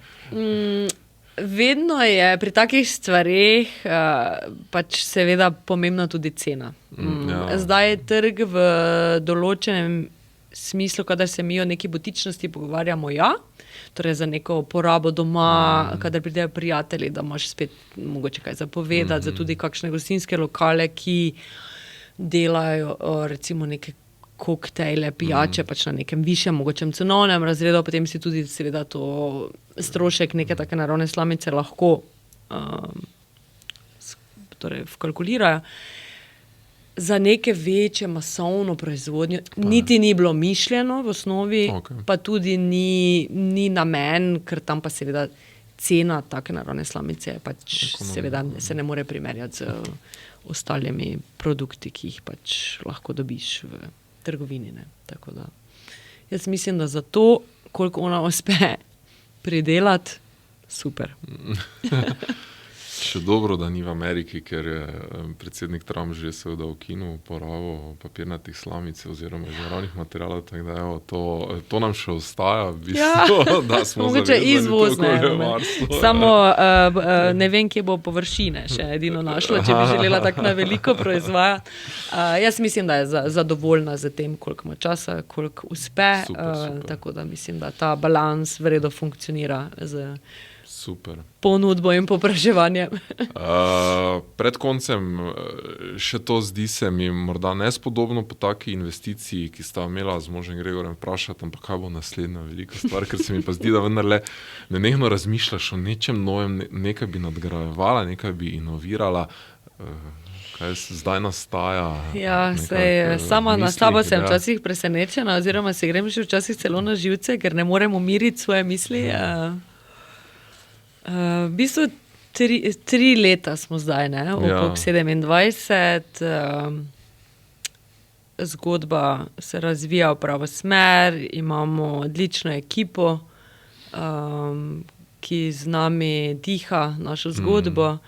Vedno je pri takih stvareh pač seveda pomembna tudi cena. Zdaj je trg v določenem smislu, kadar se mi o neki butičnosti pogovarjamo, torej za neko porabo doma, kadar pridejo prijatelji, da imaš spet mogoče kaj zapovedati, za tudi kakšne gostinske lokale, ki delajo recimo neke koktejle, pijače pač na nekem višjem, mogočem cenovnem razredu, potem si tudi seveda to strošek neke take naravne slamice lahko torej vkalkulirajo. Za neke večje masovno proizvodnjo niti ni bilo mišljeno v osnovi, pa tudi ni namen, ker tam pa seveda cena take naravne slamice pač seveda se ne more primerjati z ostalimi produkti, ki jih pač lahko dobiš v trgovini. Tako da jaz mislim, da zato koliko ona uspe pridelati, super. Še dobro, da ni v Ameriki, ker je predsednik Trump že seveda ukinil uporabo papirnatih slamic oziroma žarovnih materialov, tako da evo, to nam še ostaja, v bistvu, da smo mogoče izvozne. okoljevarstvo. Samo ne vem, kje bo površine še edino našla, če bi želela tako na veliko proizvajati. Jaz mislim, da je zadovoljna z tem, koliko ima časa, koliko uspe, Super. tako da mislim, da ta balans v redu funkcionira z Super. ponudbo in povpraševanjem. Pred koncem še to zdi se mi morda nespodobno po taki investiciji, ki sta imela z možem Gregorjem vprašati, ampak kaj bo naslednja velika stvar, ker se mi pa zdi, da vendarle nenehno razmišljaš o nečem novem, nekaj bi nadgrajevala, nekaj bi inovirala, kaj zdaj nastaja. Ja, sama na sabo sem včasih presenečena, oziroma se grem še včasih celo na živce, ker ne morem umiriti svoje misli. V bistvu 3 leta smo zdaj, okrog 27. Zgodba se razvija v pravo smer, imamo odlično ekipo, ki z nami diha našo zgodbo,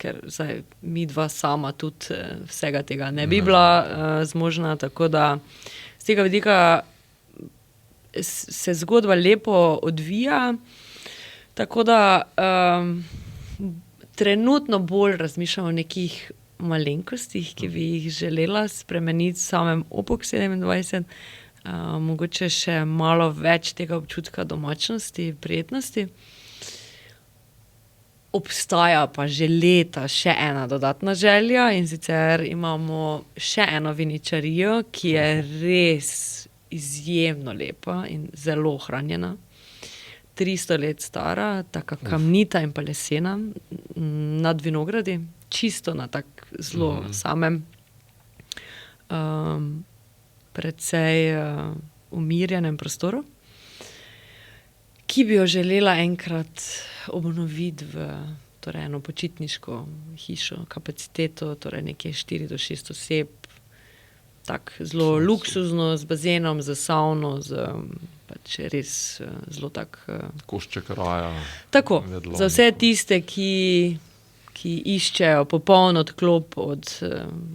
ker zdaj mi dva sama tudi vsega tega ne bi bila zmožna, tako da z tega vidika se zgodba lepo odvija. Tako da trenutno bolj razmišljam o nekih malenkostih, ki bi jih želela spremeniti samem Opok 27. Mogoče še malo več tega občutka domačnosti, prijetnosti. Obstaja pa že leta še ena dodatna želja, in sicer imamo še eno viničarijo, ki je res izjemno lepa in zelo ohranjena. 300 let stara, taka kamnita in pa lesena, nad vinogradi, čisto na tak zelo samem, precej umirjenem prostoru, ki bi jo želela enkrat obnoviti v torej eno počitniško hišo, kapaciteto, torej nekje 4 do 6 oseb, tak zelo luksuzno, z bazenom, z savno, pač res zelo tak... Košček raja. Tako, za vse tiste, ki iščejo popoln odklop od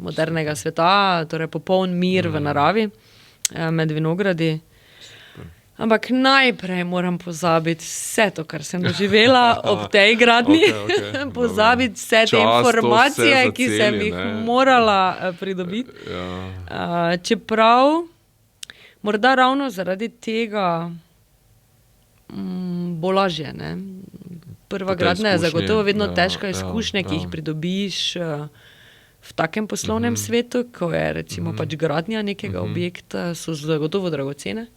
modernega sveta, torej popoln mir v naravi med vinogradi. Ampak najprej moram pozabiti vse to, kar sem doživela ob tej gradnji. Okay. Pozabiti vse te informacije, ki sem jih morala pridobiti. Čeprav morda ravno zaradi tega bo lažje. Prva gradnja je zagotovo vedno težka izkušnja, ki jih pridobiš v takem poslovnem svetu, ko je recimo pač gradnja nekega objekta, so zagotovo dragocene.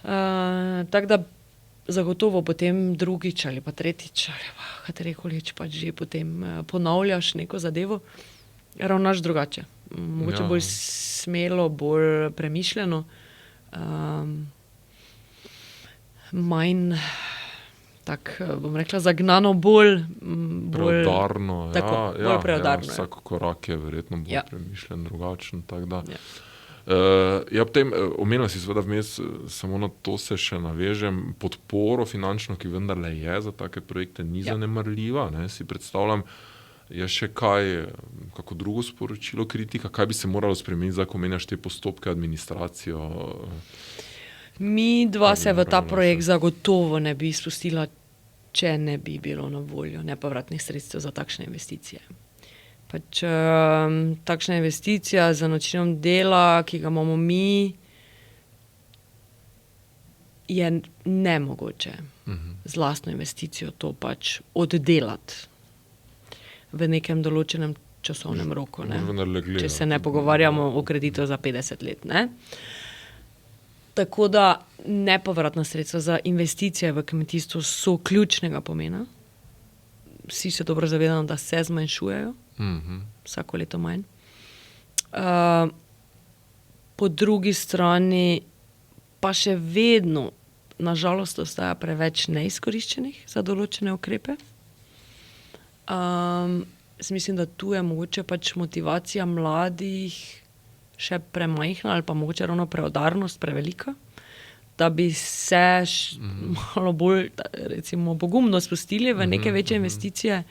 Tako da zagotovo potem drugič ali pa tretjič ali pa katerikolič pač že potem ponavljaš neko zadevo, ravnaš drugače. Mogoče bolj smelo, bolj premišljeno, manj bom rekla zagnano, bolj preudarno. Bolj preudarno. Vsak korak je verjetno bolj premišljen, drugačen, tako da. Potem omenila si seveda vmes, samo na to se še navežem, podporo finančno, ki vendarle je za take projekte, ni zanemarljiva, si predstavljam, je še kako drugo sporočilo, kritika, kaj bi se moralo spremeniti, zdaj, ko omenjaš te postopke, administracijo? Mi dva se v ta projekt zagotovo ne bi spustila, če ne bi bilo na voljo nepovratnih sredstev za takšne investicije. Pač takšna investicija z načinom dela, ki ga imamo mi, je nemogoče z lastno investicijo to pač oddelati v nekem določenem časovnem roku. Če se ne pogovarjamo o kreditu za 50 let. Tako da nepovratna sredstva za investicije v kmetijstvu so ključnega pomena. Vsi se dobro zavedamo, da se zmanjšujejo. Vsako leto manj. Po drugi strani pa še vedno nažalost ostaja preveč neizkoriščenih za določene ukrepe. Mislim, da tu je mogoče pač motivacija mladih še premajhna ali pa mogoče ravno preudarnost prevelika, da bi se malo bolj, recimo, pogumno spustili v neke večje investicije.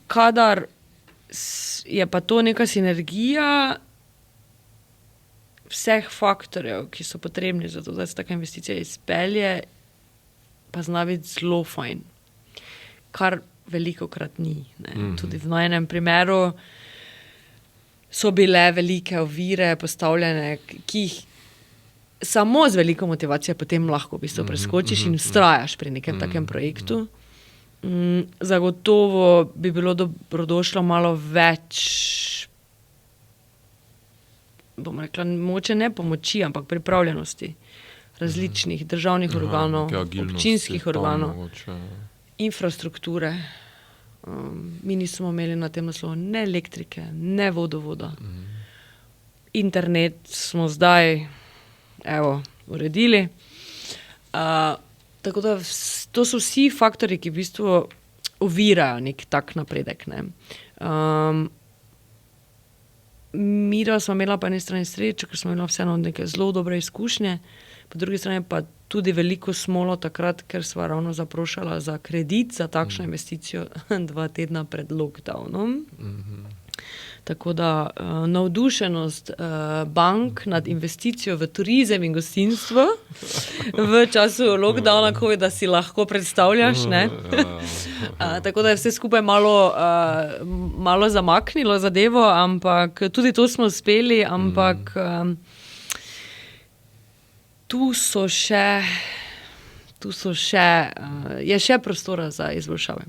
Kadar je pa to neka sinergija vseh faktorjev, ki so potrebni za to, da se taka investicija izpelje, pa zna biti zelo fajn. Kar velikokrat ni. Ne. Tudi v najnem primeru so bile velike ovire postavljene, ki jih samo z veliko motivacijo potem lahko v bistvu preskočiš in vztrajaš pri nekem takem projektu. Zagotovo bi bilo dobrodošlo malo več, bom rekla, mogoče ne pomoči, ampak pripravljenosti različnih državnih organov, občinskih organov, infrastrukture. Mi nismo imeli na tem naslovu ne elektrike, ne vodovoda. Internet smo zdaj, uredili. Tako da to so vsi faktorji, ki v bistvu ovirajo nek tak napredek. Ne. Midva smo imela pa ene strani srečo, ker smo imela vseeno neke zelo dobre izkušnje, po drugi strani pa tudi veliko smolo takrat, ker sva ravno zaprošala za kredit za takšno investicijo 2 tedna pred lockdownom. Tako da navdušenost bank nad investicijo v turizem in gostinstvo v času lockdowna, da si lahko predstavljaš. Ne? Tako da je vse skupaj malo zamaknilo zadevo, ampak tudi to smo uspeli, ampak je še prostora za izboljšave,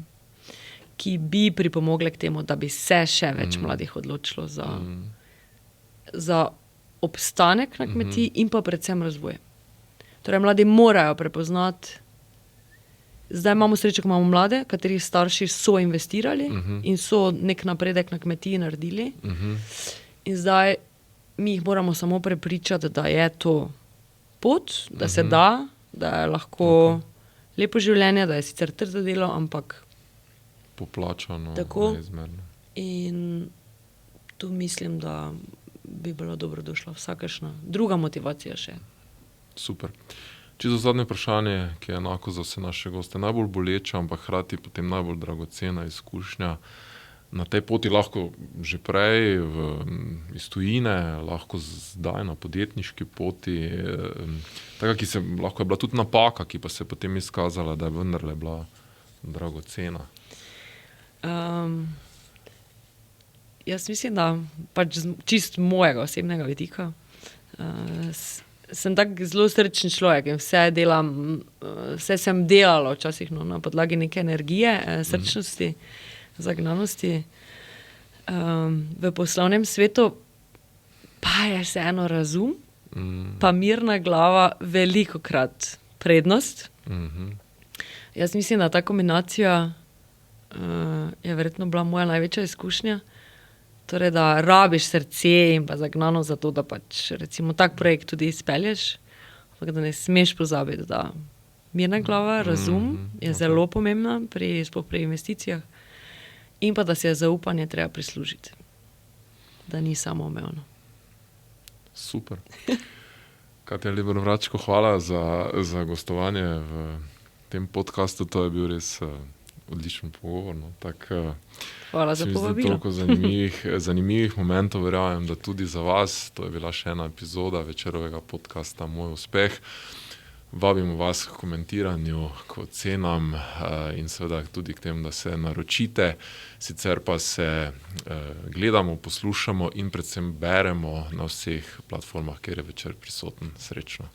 ki bi pripomogle k temu, da bi se še več mladih odločilo za obstanek na kmetiji in pa predvsem razvoj. Torej, mladi morajo prepoznati, zdaj imamo srečo, ko imamo mlade, katerih starši so investirali in so nek napredek na kmetiji naredili. In zdaj mi jih moramo samo prepričati, da je to pot, da se da je lahko lepo življenje, da je sicer trdo delo, ampak poplačano, neizmerno. In tu mislim, da bi bilo dobrodošla vsakršna druga motivacija še. Super. Čisto zadnje vprašanje, ki je enako za vse naše goste, najbolj boleča, ampak hkrati potem najbolj dragocena izkušnja. Na tej poti lahko že prej iz tujine, lahko zdaj na podjetniški poti, taka, ki lahko je bila tudi napaka, ki pa se je potem izkazala, da je vendarle bila dragocena. Jaz mislim, da pač čist mojega osebnega vidika sem tak zelo srečen človek in vse sem delala včasih na podlagi neke energije, srčnosti, zagnanosti. V poslovnem svetu pa je vseeno razum, pa mirna glava velikokrat prednost. Jaz mislim, da ta kombinacija je verjetno bila moja največja izkušnja. Torej, da rabiš srce in pa zagnano za to, da pač recimo tak projekt tudi izpelješ, ampak da ne smeš pozabiti, da mirna glava, razum je zelo pomembna sploh pri investicijah in pa da se je zaupanje treba prislužiti. Da ni samoumevno. Super. Katja Leber Vračko, hvala za gostovanje v tem podcastu, to je bil res odličen pogovor. No. Hvala za povabilo. Toliko zanimivih momentov, verjamem, da tudi za vas. To je bila še ena epizoda večerovega podcasta Moj uspeh. Vabimo vas k komentiranju, k ocenam in seveda tudi k temu, da se naročite. Sicer pa se gledamo, poslušamo in predvsem beremo na vseh platformah, kjer je Večer prisoten. Srečno.